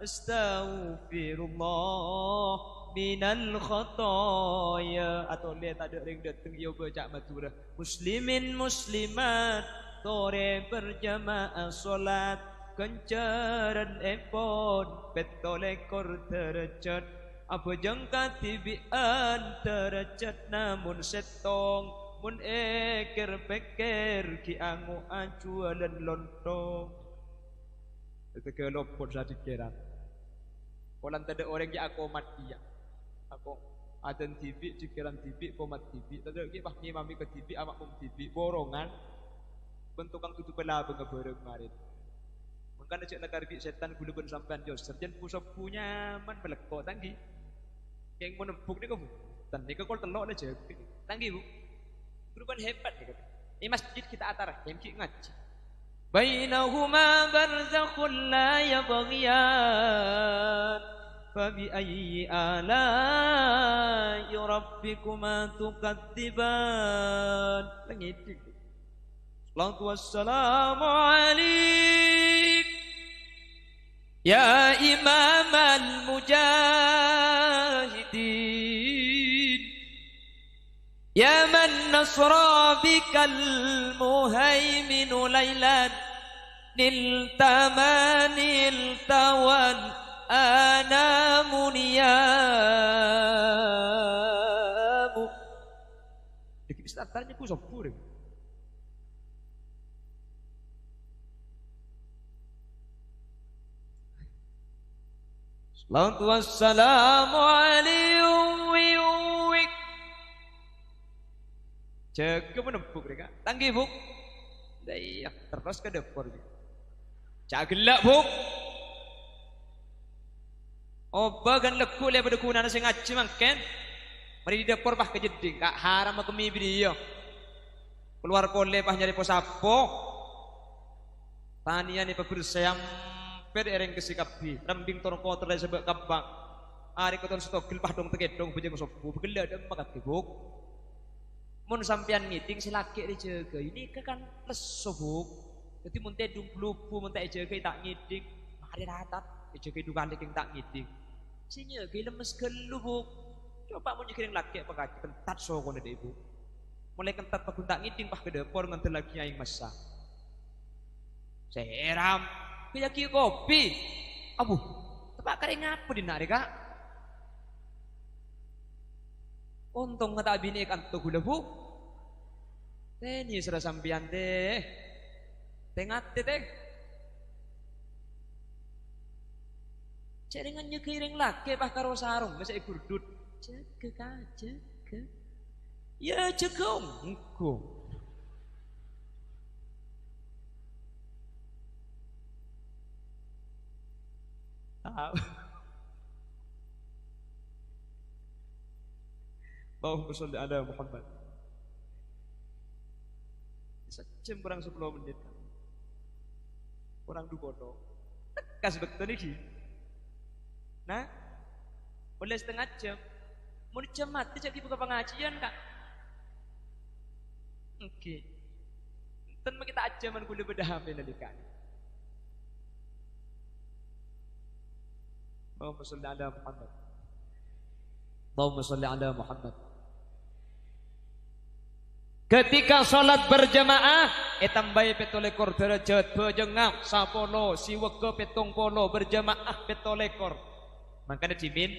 astaghfirullah minal khataya. Atau lihat ada ring dateng yo baca maturah muslimin muslimat tore berjamaah salat kencaran epon petolekor derajat apa jangka tibian derajat namun setong mun eker peker ki angu acualan lontong. Itu ke lopot sa dikiran. Kolan tada orang ki aku mati ya. Aku adan TV dikiran TV komat TV. Tada ki bah ni mami ke TV amak mum TV borongan. Bentukan tutup pelabeng ngebereng marit. Mungkin cek nakarbi setan gulubun sampean jos. Serjan pusop punya man belekko tanggi. Yang menempuk ni kamu. Dan ni kau telok aja. Tanggi bu. Perubahan hebat ni kata. Ini masjid kita atar, yang kita ngaji. Bainahuma barzakhun la yabghiyan. Fabi ayyi ala'i rabbikuma tukadziban. Langit. Salatu wassalamu alaik. Ya imam al-mujahidin. Ya man nasra bikal muhaiminu laylan niltamanil tawan anamuniyamu. Dikit startanya ku sopur. Salatu wassalamu alaihi Jaga menempuk mereka. Tanggi buk. Dayak terus ke depor. Cak gelak buk. Oba gan lekuk le pada kuna sing ngaji mangken. Mari di dapur pah kejeding kak haram ke mi dia. Keluar kole pah nyari posapo. Tanian ni bersayam per ereng kesikapi. Rembing torko terlai sebab kabang. Ari koton stokil pah dong tegedong bejeng sopu. Begela dem makat buk. Mun sampean ngiting silaki dijaga. Ini kan leso buk. Jadi mun tedung lupu mun tak jaga tak ngiting. Mari ratat jaga dukan king tak ngiting. Sinya ge lemes gelu buk. Coba mun nyekiring laki apa kaki kentat soko nade ibu. Mulai kentat pak tak ngiting pah ke dapur ngantel lagi aing masa. Seram. Kaya ki kopi. Abu. Tepak kare ngapo dinare kak? Untung ngata bini kan to gula bu. Teni sera sampian teh. Tengat teh. Ceringan nyekiring laki pah karo sarung masa ikurdut. Jaga. Ya jaga engko. Tahu. Allahumma sholli ala Muhammad. Sejam kurang 10 menit. Kurang 2 bodoh. Tekas betul nih. Nah, boleh setengah jam. Mau jam mati jadi buka pengajian kak. Oke. Ten kita ajaman kuliah bedah HP nalikan. Allahumma sholli ala Muhammad. Allahumma sholli ala Muhammad. Ketika sholat berjamaah, tambahi petolekor derajat bejengah sapolo siwege petong polo berjamaah petolekor. Makanya Jimin,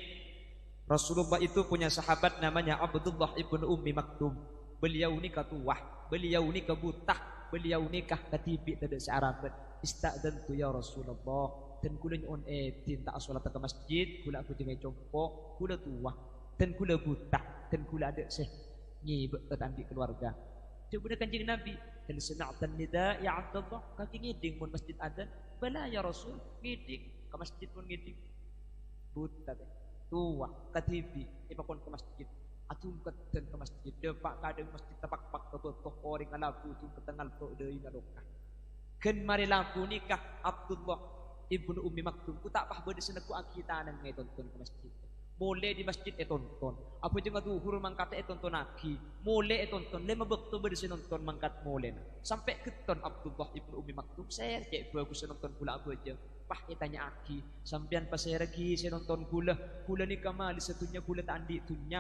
Rasulullah itu punya sahabat namanya Abdullah ibnu Ummi Maktum. Beliau ni katuah, beliau ni kebutah, beliau ni kah katibi tidak searabat. Ista'dantu ya Rasulullah. Dan kula on etin tak salat ke masjid, kula aku jengai compok, kula tuah, dan kula butah, dan kula ada seh ngibet tetanggi keluarga. Coba kanjeng Nabi, hal sami'tan nida ya Abdullah, kaki ngiding mun masjid adan, bala ya Rasul, ngiding ke masjid pun ngiding. Buta tua katibi ipakon ke masjid atungkat dan ke masjid depak kadang masjid tapak-pak ke orang alabu tung ketengal to deui ngadokah ken mari lampu nikah Abdullah ibnu Ummi Maktum ku tak pah bade seneku akita nang ngai tonton ke masjid boleh di masjid tonton apa jeung duhur mangkat tonton lagi boleh tonton le mabekto bade nonton mangkat molen sampai keton Abdullah ibnu Ummi Maktum saya cek bagus nonton pula apa aja pah tanya aki sampean pas saya lagi saya nonton gula ni kamali satunya gula tandi tunya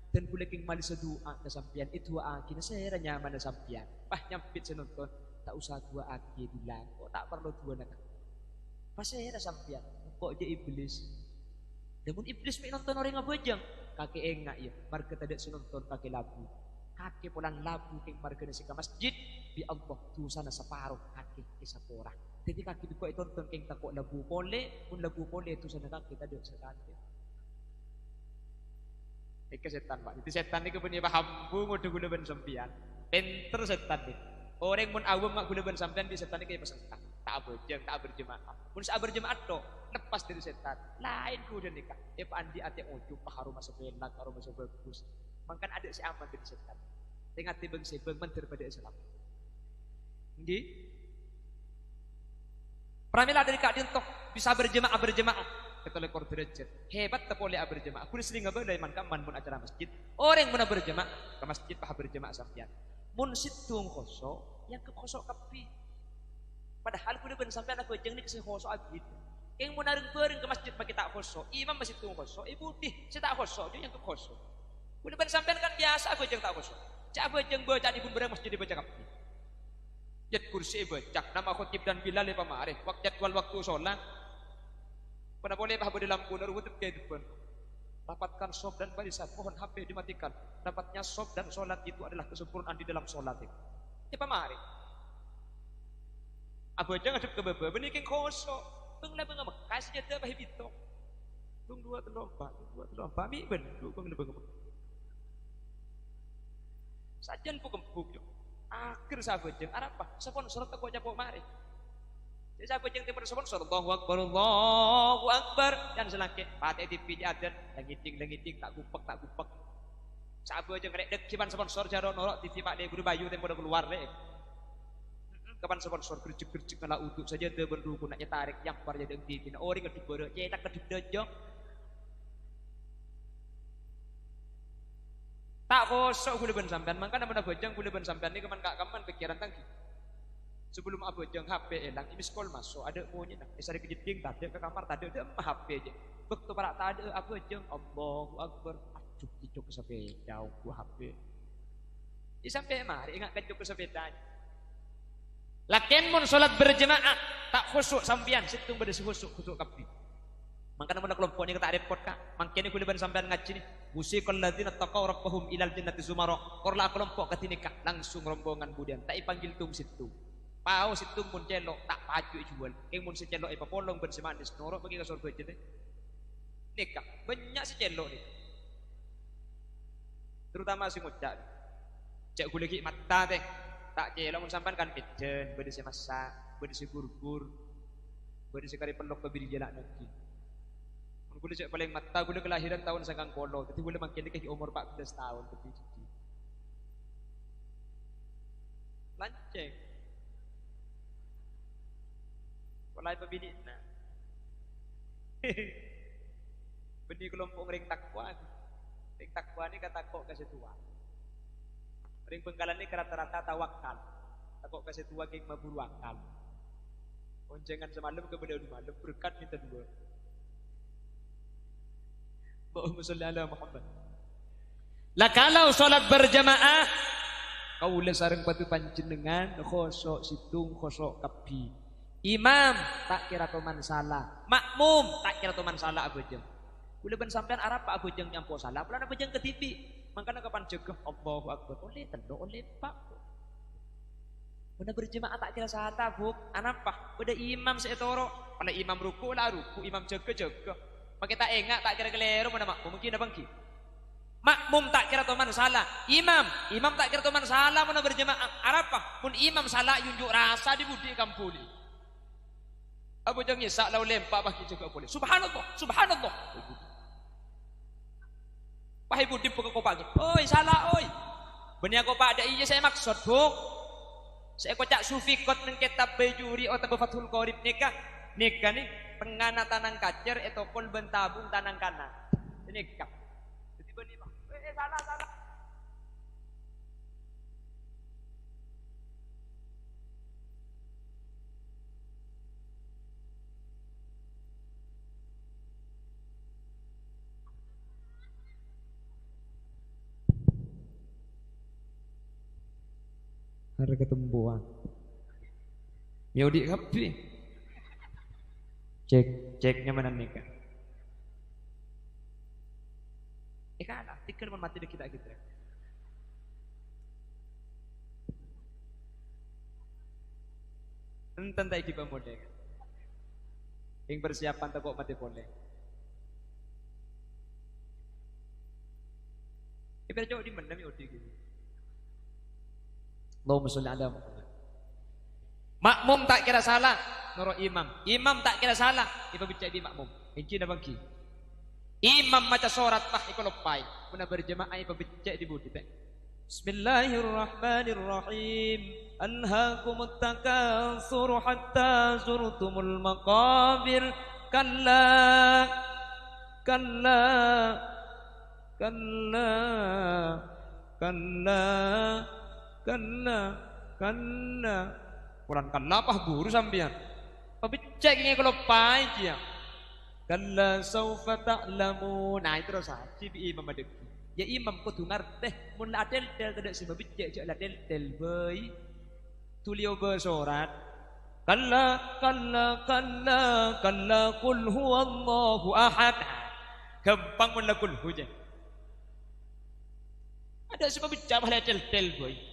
dan gula king mali sedua na sampean itu aki na saya nyaman na sampean pah nyampit saya nonton tak usah dua aki bilang kok tak perlu dua nak pas saya sampean kok dia iblis namun iblis mi nonton orang ngabojang kaki enggak ya marga tidak nonton kaki labu kaki pulang labu king marga nasi ke masjid bi Allah tu sana separuh kaki kisapora. Jadi kaki diko tonton king takok lagu pole, pun lagu pole itu sana kaki tadi setan. Ika setan pak. Jadi setan ni kepunya paham bu ngudu gula ben sampian. Penter setan ni. Orang mun awam mak gula ben sampian di setan ni kayak pesengkak. Tak berjemaah. Mun sa berjemaah to lepas dari setan. Lain kuda nikah. Pak andi ate ojo paharu masa benak, paharu masa bagus. Mangkan ada si aman dari setan. Tengah tibeng sebeng mentir pada Islam. Nggih. Pramila dari kak dientok bisa berjemaah ketoleh kor derajat hebat tepoleh berjemaah kulis sering ngabel dari man mun acara masjid orang mun berjemaah ke masjid pah berjemaah sampean mun situng khoso yang ke khoso kapi padahal kudu ben sampean aku jeung ni ke khoso abid yang mun areng ke masjid pakai tak khoso imam masih tung khoso ibu tih saya tak khoso dia yang ke khoso kudu ben sampean kan biasa aku jeung tak khoso cak aku jeung baca di pun berang masjid dibaca kapi jad kursi bacak nama khotib dan bilal ya pamareh jadwal waktu sholat pada boleh bah dalam kunar wujud ke depan rapatkan sob dan barisan mohon HP dimatikan dapatnya sob dan sholat itu adalah kesempurnaan di dalam sholat itu ya pamareh apa aja ngadep ke bebe beniking khoso bengla benga mekas jada bah bito tung dua telompak mi ben bengla benga sajan pu kempuk yo akhir sahabat jeung arapa sponsor teko nyapok mari Jadi saya bojeng timur sponsor Allahu Akbar dan selangkit pakai TV adan lengiting tak gupek saya bojeng rek dek kiban sponsor jaro norok TV Pak De Guru Bayu tempo keluar deh kapan sponsor gerjek kala uduk saja teu benduku nak tarik yang par jadi TV na ori kedip beureuh cetak kedip dojong tak kosok gule ben sampean mangkana mana bojeng gule ben sampean ni kaman pikiran tangki sebelum abojeng HP elang ini sekolah masuk ada maunya nak esari kejeding tadi ke kamar tadi ada HP aja begitu para tadi abojeng Allahu Akbar aduh kicuk sepeda gua HP ini sampai mari ingat kicuk sepeda lakin mun salat berjemaah tak khusyuk sampean situng bade khusyuk kapi mangkana mun kelompok ni tak repot kak mangkene kuliban sampean ngaji ni musikal ladzina taqaw rabbahum ilal jannati zumara korla kelompok katinika langsung rombongan budian tak ipanggil tung situ pau situng mun celok tak paju jual keng mun secelok e papolong ben semanis norok bagi ka surga aja teh nikah banyak secelok ni terutama si ngocak cek gule ki mata teh tak celok mun sampean kan pijen bade se masak bade se gurgur bade se kari pelok ke biri jelak nanti mun gule cek paling mata gule kelahiran tahun 90 tapi gule makin ke umur 14 tahun tapi lanceng walai pabini na beni kelompok ring takwa ni kata kok kasih tua ring penggalan ni rata-rata tawakal takok kasih tua geng maburu akal boncengan semalam ke beda malam berkat minta dua Allahumma sholli ala Muhammad lah kalau salat berjamaah kau sareng batu panjenengan khosok situng khosok kapi imam tak kira teman salah makmum tak kira teman salah abojeng kula ben sampean arep Pak abojeng nyampo salah pula abojeng ke TV mangkana kapan jegeh Allahu Akbar oleh tendo oleh Pak bener berjemaah tak kira salah buk anapa pada imam seetoro pada imam ruku lah ruku imam jegeh pakai tak engak tak kira keliru mana makmum mungkin apa ki makmum tak kira teman salah imam tak kira teman salah mana berjemaah arapa pun imam salah yunjuk rasa di budi kampuli Abu jangan sak lau lempak bagi juga boleh. Subhanallah. Pahai budi buka kopak. Oi salah oi. Benih kopak ada iya saya maksud buk. Saya kocak sufi kot neng kitab bejuri atau Fathul Qorib nikah ni pengana tanang kacer atau pun bentabung tanang kanan. Nikah. Jadi benih salah. Harga ketembuhan Yaudik kapi ceknya mana nikah ada tikir mati di kita enten tak iki pamode yang persiapan tepuk mati boleh ibarat cowok di mendam Yaudik gitu Allahumma sholli ala Muhammad. Makmum tak kira salah, nurut imam tak kira salah, ibu bicara di makmum. Inci na bangki. Imam maca surat pah ikolopai, puna berjemaah ibu bicara di budi. Bismillahirrahmanirrahim. Alhaakumut takatsur hatta zurtumul maqabir. Kalla Quran kalla apa guru sampean tapi cek ini kalau pai dia kalla saufa ta'lamu nah itu rasa si imam adek ya imam kudu ngarteh mun adel tidak si babi cek adel boy tulio bersorat kalla qul huwallahu ahad gampang mun lakul hujan ada sebab bicara adel boy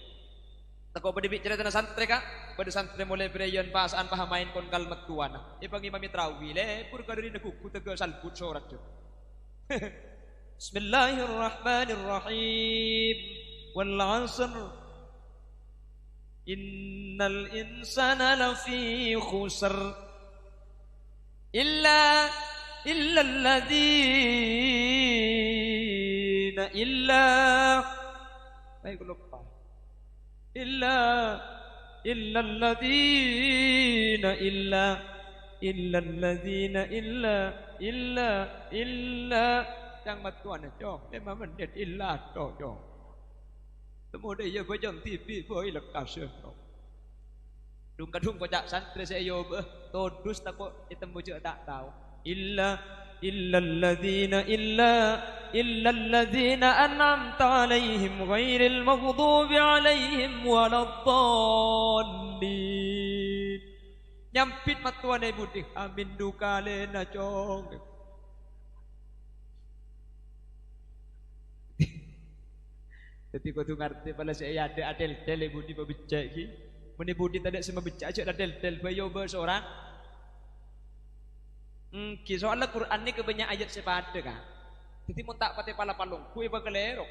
Tako pada bicara tentang santri kak, pada santri mulai berayan pasaan pahamain kon kalmat tuana. Ipang imam trawi le, pur kadari nakuku tega salput sorat jo. Bismillahirrahmanirrahim. Wal 'asr Innal insana lafi khusr illa alladzina baik lupa illa alladzina Chẳng mặt tuần cho nên mà mình điện illa cho temu dia ya bajang TV boy lekas ya dung kadung kocak santri saya yo todus tako itemu je tak tahu illa alladzina an'amta alaihim ghairil maghdubi alaihim waladdallin nyampit matuan ibu di amin dukale na chong jadi kau tu ngerti pada saya ada adel budi berbicak ki, meni budi tak ada semua becak aja adel bayo berseorang. Soal Quran ni kebanyak ayat sepada kan. Jadi mun tak pate pala palung, kui bagelerok.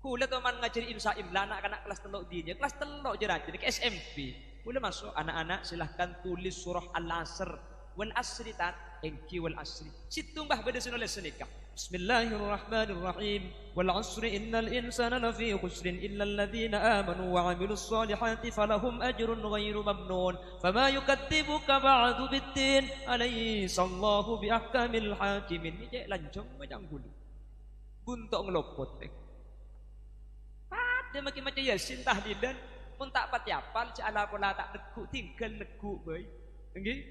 Kula teman ngajari insa imla anak-anak kelas telok dinya, kelas telok je rajin ke SMP. Kula masuk anak-anak silahkan tulis surah Al-Asr wal asri tat engki wal asri. Situ mbah beda nulis senikah. Bismillahirrahmanirrahim. Wal asri innal insana lafi khusrin illa alladhina amanu wa 'amilus solihati falahum ajrun ghairu mamnun. Fama yukadzibuka ba'du biddin. Alaysallahu biahkamil hakimin. Ni lancong macam gulu. Buntok ngelopot teh. Pada macam Yasin tahlilan mun tak pati apal ala pola tak neku tinggal neku bae. Nggih.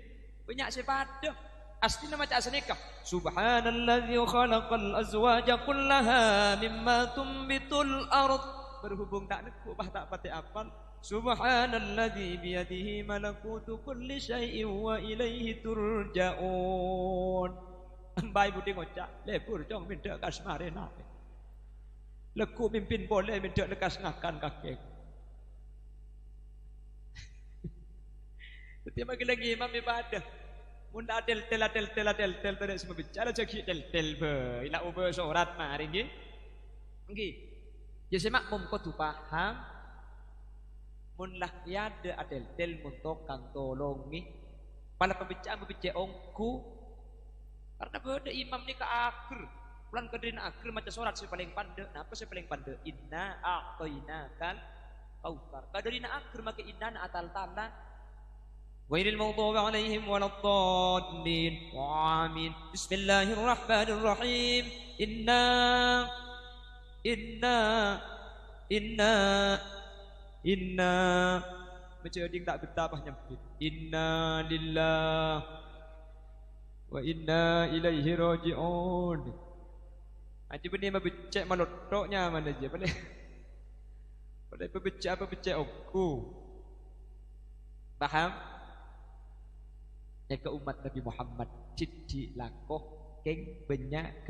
Banyak sepada. Asli nama cak senikah. Subhanalladzi khalaqal azwaja kullaha mimma tumbitul ard. Berhubung tak neku bah tak pati apal. Subhanalladzi biyadihi malakutu kulli syai'in wa ilaihi turja'un. Ambai budi ngocak, lebur jong minta kasmarena. Leku mimpin boleh minta lekas ngakan kakek. Setiap lagi imam ibadah. Mun adel tidak semua bicara cakap tel be ila uber surat mari nggih nggih ya semak mum kudu paham mun lah ya ada adel mun tokang tolongi pala pembicaraan ongku karena beda imam ni ke akhir pulang kedina akhir maca surat si paling pandai napa si paling pandai inna a'tainakal kautsar kadina akhir make inna atal tala ghairil maghdubi alaihim waladdallin amin bismillahirrahmanirrahim inna macam ding tak betapah nyempit inna lillah wa inna ilaihi raji'un aja benih mabecek malotoknya mana je boleh pebecek aku paham ke umat Nabi Muhammad cicik lakoh keng banyak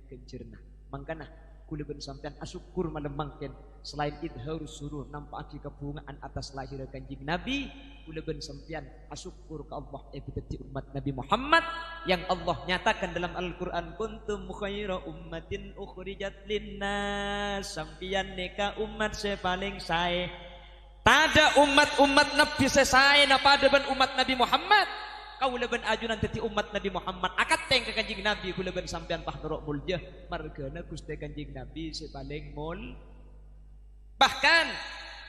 kencerna mangkana kula ben sampean asyukur malemangken selain idhar suruh nampak kebungaan atas lahir kanjeng Nabi kula ben sampean asyukur ke Allah beteti umat Nabi Muhammad yang Allah nyatakan dalam Al-Qur'an kuntum khaira ummatin ukhrijat linnas sampean neka umat sepaling sae. Tada umat-umat Nabi sesai na pada ban umat Nabi Muhammad. Kau leben ajunan teti umat Nabi Muhammad. Akat teng ke kanjing Nabi ku leben sampean pah nerok muljah. Margana Gusti kanjing Nabi sepaling mul. Bahkan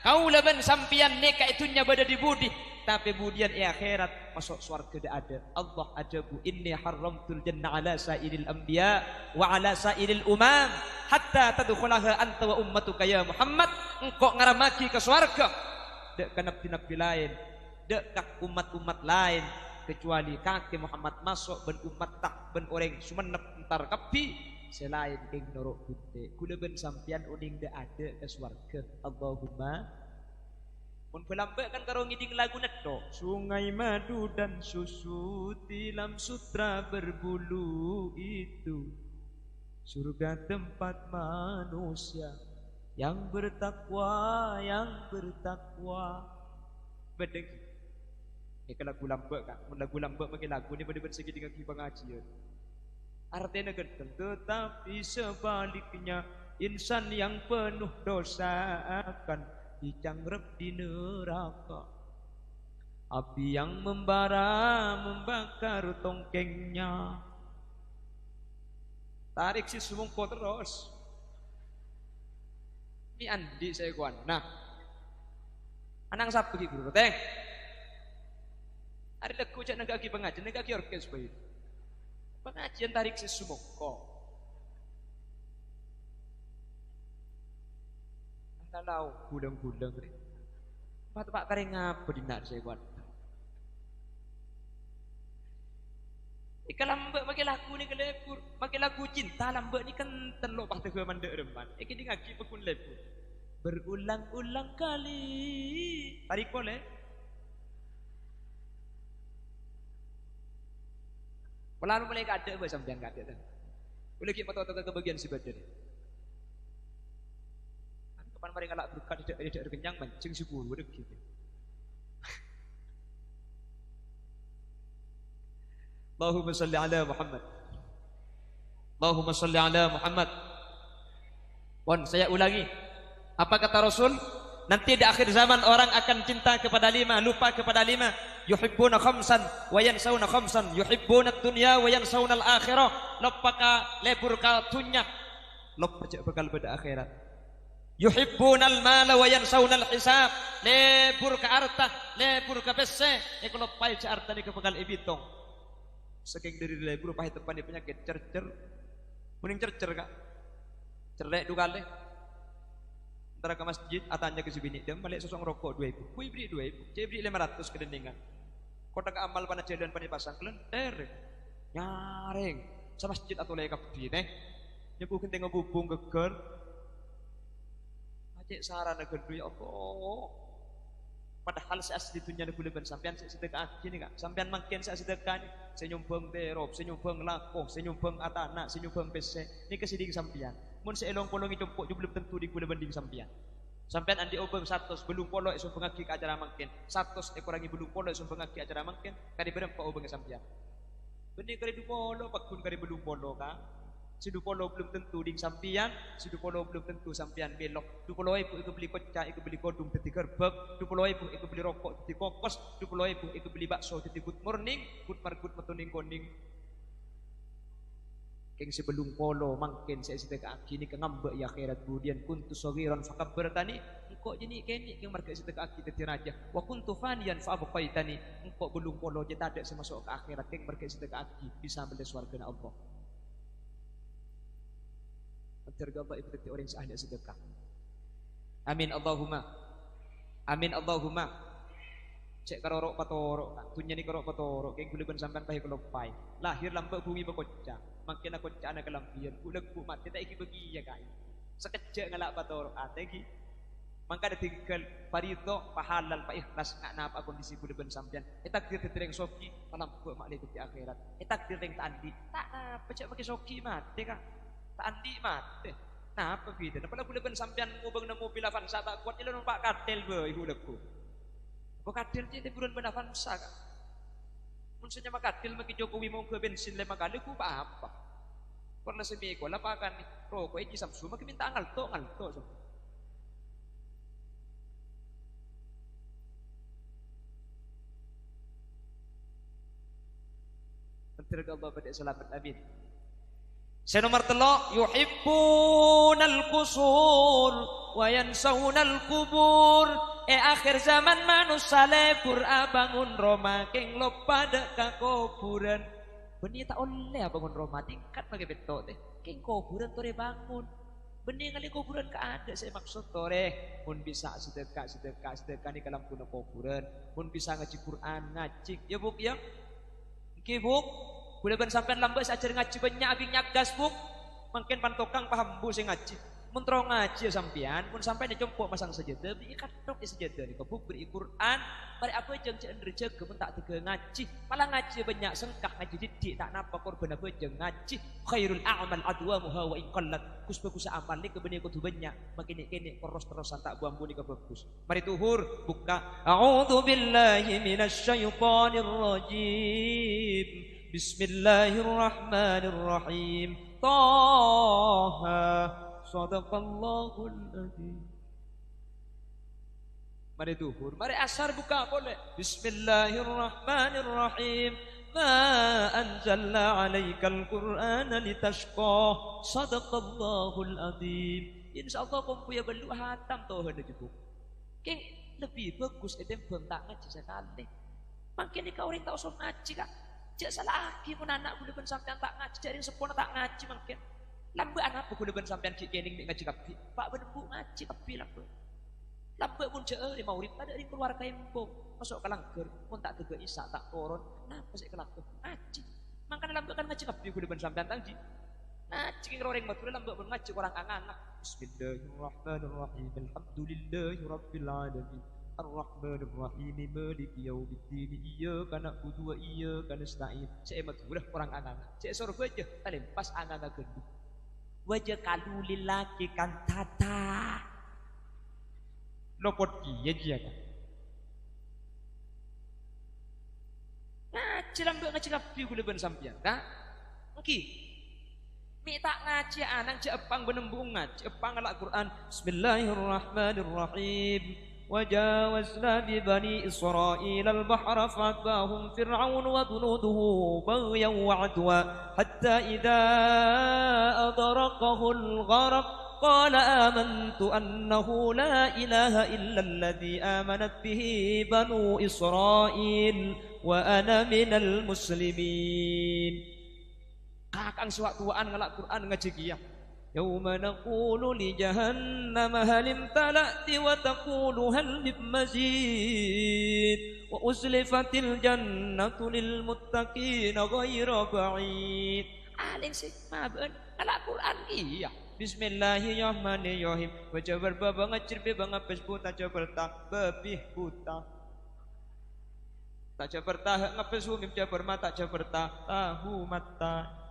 kau leben sampean neka itunya bada di budi. Tapi budian akhirat masuk surga ada. Allah ajabu inni haramtul jannah ala sairil anbiya wa ala sairil umam hatta tadkhulaha anta wa ummatuka ya Muhammad. Engkau ngaramaki ke surga. Dek ke nabi-nabi lain, dek kak umat-umat lain kecuali kaki Muhammad masuk ben umat tak ben orang sumenep entar kapi selain ing norok putih. Kula ben sampean uning de ada ke surga. Allahumma mun pelambe kan karo ngiding lagu neto sungai madu dan susu tilam sutra berbulu itu surga tempat manusia yang bertakwa bedeng ini ke lagu lambek kan lagu lambek makin lagu ni pada bersegi dengan pengajian artinya gedeng tetapi sebaliknya Insan yang penuh dosa akan dicanggrep di neraka. Api yang membara membakar tongkengnya. Tarik si semongko terus. Ini Andi saya kawan. Nah, anang sab pergi guru teh. Hari lagu cak negaki pengajian, negaki orkes bayi. Pengajian tarik si semongko. Kalau gudang-gudang ni, pak kering apa di nak saya buat? Ika lambat makin lagu ni ke lepur, makin lagu cinta lambat ni kan terlok pak tegak mandek remban. Ika di ngaki pekun lepur, berulang-ulang kali. Tarik boleh? Pelalu mulai kada apa sampean kada tu. Boleh kita tahu ke bagian si badan ni. Kapan mereka lak berkat tidak kenyang mancing si bulu dek gitu. Allahumma salli ala Muhammad. Allahumma salli ala Muhammad. Pon saya ulangi. Apa kata Rasul? Nanti di akhir zaman orang akan cinta kepada 5, lupa kepada 5. Yuhibbuna khamsan wa yansawna khamsan. Yuhibbuna dunya wa yansawna al-akhirah. Lupa ka lebur ka dunya. Lupa cak bakal pada akhirat. Yuhibbunal mala wa yansawunal hisab. Lebur ke arta, lebur ke bese. Kalau pai ke arta ni ke bakal ibitong. Saking dari lebur pai tepan ni penyakit cercer. Mending cercer kak. Cerlek dua kali. Antara ke masjid atanya ke sibini dia balik sosok rokok 2.000. Kui beri 2.000. Cai beri 500 kedeningan. Kota ke amal pana jalan pana pasang kelenter. Nyaring. Sa masjid atau lek kapi neh. Nyebu kenteng ngobubung geger. Cek sarana gedu ya Allah. Padahal saya asli dunia ni kuliban sampean saya sedekah gini kak. Sampean makin saya sedekah ni. Saya nyumbang terop, saya nyumbang lakoh, saya nyumbang atana, saya nyumbang pese. Ni kesiding sampean. Mun saya elong polongi jompok jo belum tentu di kuliban di sampean. Sampean andi obeng 100 belum polo iso pengaki ke acara makin. 100 ekorangi belum polo iso pengaki acara makin. Kadi berempat obeng sampean. Benih kari du polo pakun kari belum polo kak. Si Dupolo belum tentu ding sampian, si Dupolo belum tentu sampian belok. Dupolo ibu ikut beli kocak, ikut beli kodung, teti gerbek. Dupolo ibu ikut beli rokok, teti kokos. Dupolo ibu ikut beli bakso, teti good morning, good margut metuning koning. Keng sebelum polo mangken saya sedekah kini ke ngambek ya akhirat budian kuntu sagiran fakabbar tani. Engkau jadi kini keng marga sedekah kita tiraja. Wa kuntu faniyan fa abqaitani. Engkau belum polo je tak ada semasuk ke akhirat keng marga sedekah bisa ambil surga Allah. Terga Allah ibu orang yang ahli sedekah. Amin Allahumma. Amin Allahumma. Cek karorok patorok, tunya ni karorok patorok. Keng kuliban sampan pahi kelopai. Lahir lambat bumi berkocak. Makin aku cak anak kelampian. Kuleg ku mati tak iki bagi ya kai. Sekejap ngalak patorok. Tegi. Mangka ada tinggal parito pahalal pa ikhlas nak napa kondisi kuliban sampean. Takdir tereng soki malam ku mak di akhirat. Takdir tereng tandi. Tak apa cak pakai soki mati kah? Andi mati. Nah apa gitu? Napala kuliban sampean ngubeng nemu pila Avanza tak kuat ilo numpak katil be ibu lekku. Kok katil je bulan benda Avanza kan? Munsanya mak katil maki Jokowi mau ke bensin 5 kali ku apa? Karena semiko lapakan ni rokok iki Samsu maki minta ngalto. Menteri Allah pada selamat amin. Saya nomor telok yuhibbunal qusur wa yansawunal kubur. Akhir zaman manusia lebur abangun Roma keng lupa dek kuburan. Benih tak oleh bangun Roma tingkat pakai betok teh. Keng kuburan tore bangun. Benih kali kuburan ke ada saya maksud tore. Mun bisa sedekah ni kalam kuna kuburan. Mun bisa ngaji Quran ngaji. Ya buk ya. Ki buk. Kuliban sampean lambat ajar ngaji banyak abing nyagas buk. Mungkin pantokang paham bu saya ngaji. Mentro ngaji sampean pun sampai ni compok masang sajadah bi katok di sajadah ni kebuk beri Quran bari apa jeung cek ndreje gemen tak tege ngaji malah ngaji banyak sengkak ngaji didik tak napa korban apa jeung ngaji khairul a'mal adwamuha wa in qallat kus bagus amal ni kebeni kudu banyak makin kene terus-terusan tak buang buni ke bagus mari tuhur buka a'udzu billahi minasyaitonir rajim bismillahirrahmanirrahim Taha Sadaqallahul adzim. Mari duhur, mari asar buka boleh. Bismillahirrahmanirrahim. Ma anzalna 'alaikal Qur'ana litashqa. Sadaqallahul adzim. Insyaallah kumpuya belu hatam toh ada cukup. King lebih bagus edem bentak ngaji sekali. Makin ni kau orang tak usah ngaji kak. Cak salah lagi pun anak boleh ben sampean tak ngaji, jadi sepuluh tak ngaji makin. Lambat anak apa boleh ben sampean cik kening ngaji kapi. Pak ben bu ngaji kapi lambat. Lambat pun cak di maurib ada di keluarga empong. Masuk ke langgar pun tak tega isak tak koron. Napa sih kelakon ngaji. Makanya lambat kan ngaji kapi boleh ben sampean ngaji. Ngaji kira orang matur lambat pun ngaji orang anak. Bismillahirrahmanirrahim. Alhamdulillahi rabbil alamin. Ar-Rahmanir-Rahim Maliki Yaumiddin Iyyaka na'budu wa iyyaka nasta'in. Saya maturah orang anak. Saya suruh aja talempas anak gendut. Wajah kalulil laki kan tata. Lopot kiye dia kan. Ngaji lambe ngaji kapi kula ben sampean, ta? Engki. Mi tak ngaji anak je epang benembung ngaji epang Al-Qur'an. Bismillahirrahmanirrahim. وجاوزنا ببني إسرائيل البحر فأتبعهم فرعون وجنوده بغيا وعدوا حتى إذا أدركه الغرق قال آمنت أنه لا إله إلا الذي آمنت به بنو إسرائيل وأنا من المسلمين. Kakang sewaktuan ngelak Quran ngajigiyah. يوم نقول لجهنم هل امتلأت وتقول هل من مزيد وأزلفت الجنة للمتقين غير بعيد. Aling sih maben ngelak Quran iya. Bismillahirrahmanirrahim. Wajabar baba ngajir be bang apes buta jabar tak babih buta. Tak jabar tak ngapes humim jabar mata jabar tak tahu mata.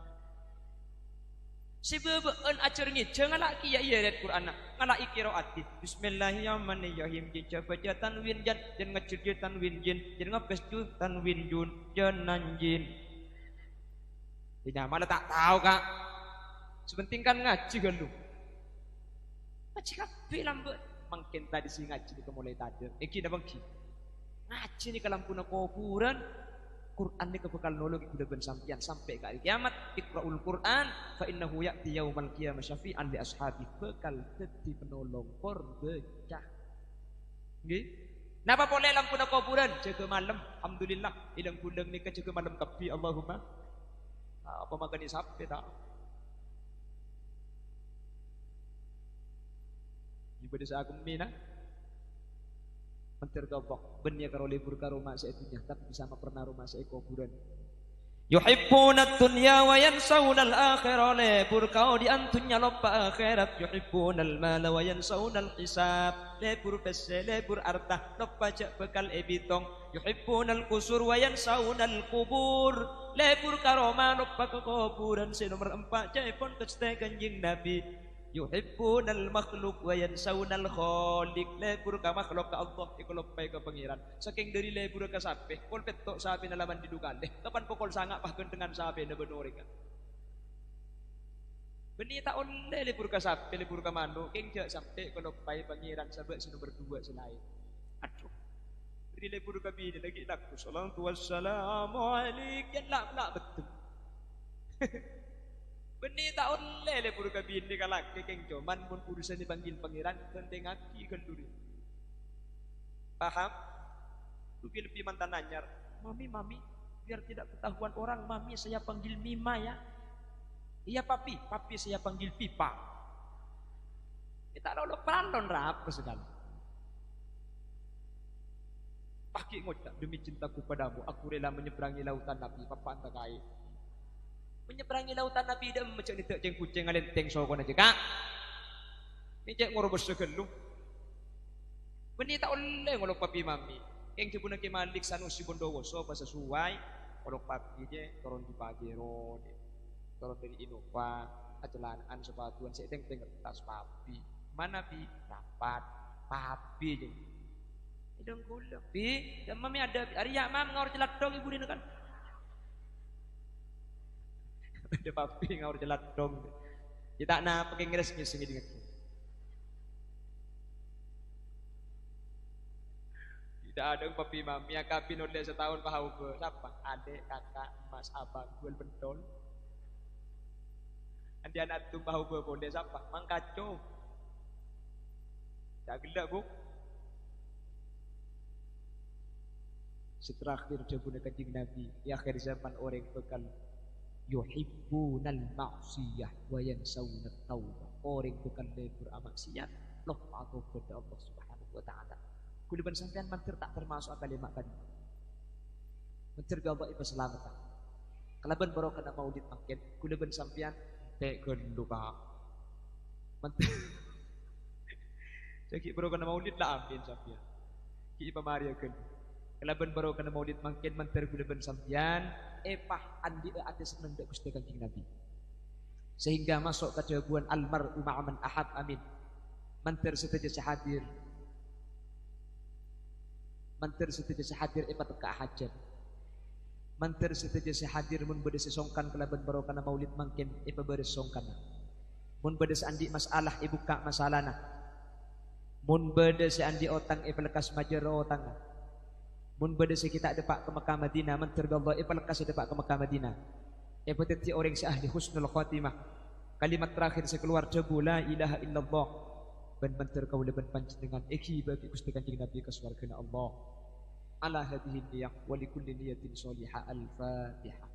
Sebabkan ajar ni jangan lagi ya ayat Quran ngalak qiraati. Bismillahirrahmanirrahim. Jin baca tanwin jan dan ngajir tanwin jin dan ngapes ju tanwin jun janan jin. Tidak malah tak tahu kak. Sepenting kan ngaji kan lu. Ngaji kabeh lambat. Mungkin tadi si ngaji ni mulai tadi. Iki dah bangki. Ngaji ni kalau puna kuburan. Quran ni kebekal nolong ibu dan sampian sampai ke hari kiamat. Iqra'ul Quran fa innahu ya'ti yaumal qiyamah syafi'an li ashabi. Bekal dadi penolong perbecah. Nggih. Napa boleh lampu na kuburan jaga malam. Alhamdulillah ilang bulan ni ka jaga malam kapi Allahumma. Apa magani sampai tak? Ibadah sa akong mina. Mentergabok benya karo libur karo mak saya dunia tapi bisa pernah rumah saya kuburan. Yuhibbuna dunya wa yansawna al-akhirah. Lebur kau di antunya lupa akhirat. Yuhibbuna al-mala wa yansawna al-hisab. Lebur bese lebur artah lupa jak bekal ebitong. Yuhibbuna al-qusur wa yansawna al-qubur. Lebur karo ma lupa ke kuburan. Si nomor 4 jaipon kecete kanjing Nabi. Yuhibbunal makhluk wa yansawunal khaliq. Lebur ka makhluk ka Allah ikulopay ka pangiran. Saking dari lebur ka sapi kol petok sapi na laman didukan kapan pokol sanga pahken dengan sapi na benori ka. Benita onle lebur ka sapi lebur ka manuk king jak sampai kulopay pangiran sabak si nomor 2 selain. Aduh. Dari lebur ka bini lagi laku salatu wassalamu alaik yan lak betul. Beni tak oleh lebur kabin ni kalak kekeng joman pun urusan dipanggil pangeran penting aki kenduri. Paham? Lebih mantan anyar. Mami, biar tidak ketahuan orang, mami saya panggil Mima ya. Iya papi saya panggil Pipa. Kita lalu peralon rap segala. Paki ngocak demi cintaku padamu, aku rela menyeberangi lautan Nabi. Papa anta kai. Menyeberangi lautan Nabi dah macam ni tak jeng kucing alenteng sokon aja kak. Ni cek ngorobos segelu. Beni tak oleh ngolok papi mami. Yang jebuna ke Malik Sanusi Bondowoso pas sesuai ngolok papi je turun di Pajero. Turun dari Innova, acelanaan sepatuan saya teng tas papi. Mana pi? Rapat papi je. Idong gula pi, dan mami ada Arya mam ngor jelat dong ibu ni kan. Ada papi ngawur jelat dong. Kita na pakai ngeres ngesing dengan tidak ada papi mami akapin oleh setahun pahau ke siapa adik kakak mas abang jual pentol andi anak tu pahau ke boleh siapa mangkaco tak gelak bu seterakhir jabun kanjeng Nabi di akhir zaman orang bekal yuhibbunal ma'siyah wa yansawna taubah orang bekal lebur amaksiat lupa kepada Allah Subhanahu wa taala kuliban sampean mantir tak termasuk kalimat tadi mantir gawak iba selamatan kalaban baru kena maulid makin kuliban sampean tek gendu pak mantir jadi baru kena maulid lah amin sampean ki iba maria gendu kalaban baru kena maulid makin mantir kuliban sampean epah andi atas mendak Gusti Kanjeng Nabi sehingga masuk ke jawaban almar'u ma'aman ahad amin mantir setuju hadir mantir setuju hadir epat ke hajat mantir setuju hadir mun bade sesongkan kelaban barokana maulid mangkin epa bade songkan mun bade andi masalah ibu ka masalahna mun bade andi otang epa lekas majero otang mun bade kita depak ke Mekah Madinah mantir Allah epa lekas depak ke Mekah Madinah epa teti orang si ahli husnul khatimah kalimat terakhir sekeluar jabu la ilaha illallah ban mantir kau leban panjenengan eki bagi Gusti Kanjeng Nabi ke swargana Allah ala hadhihi niyah wa likulli niyatin shalihah al-fatihah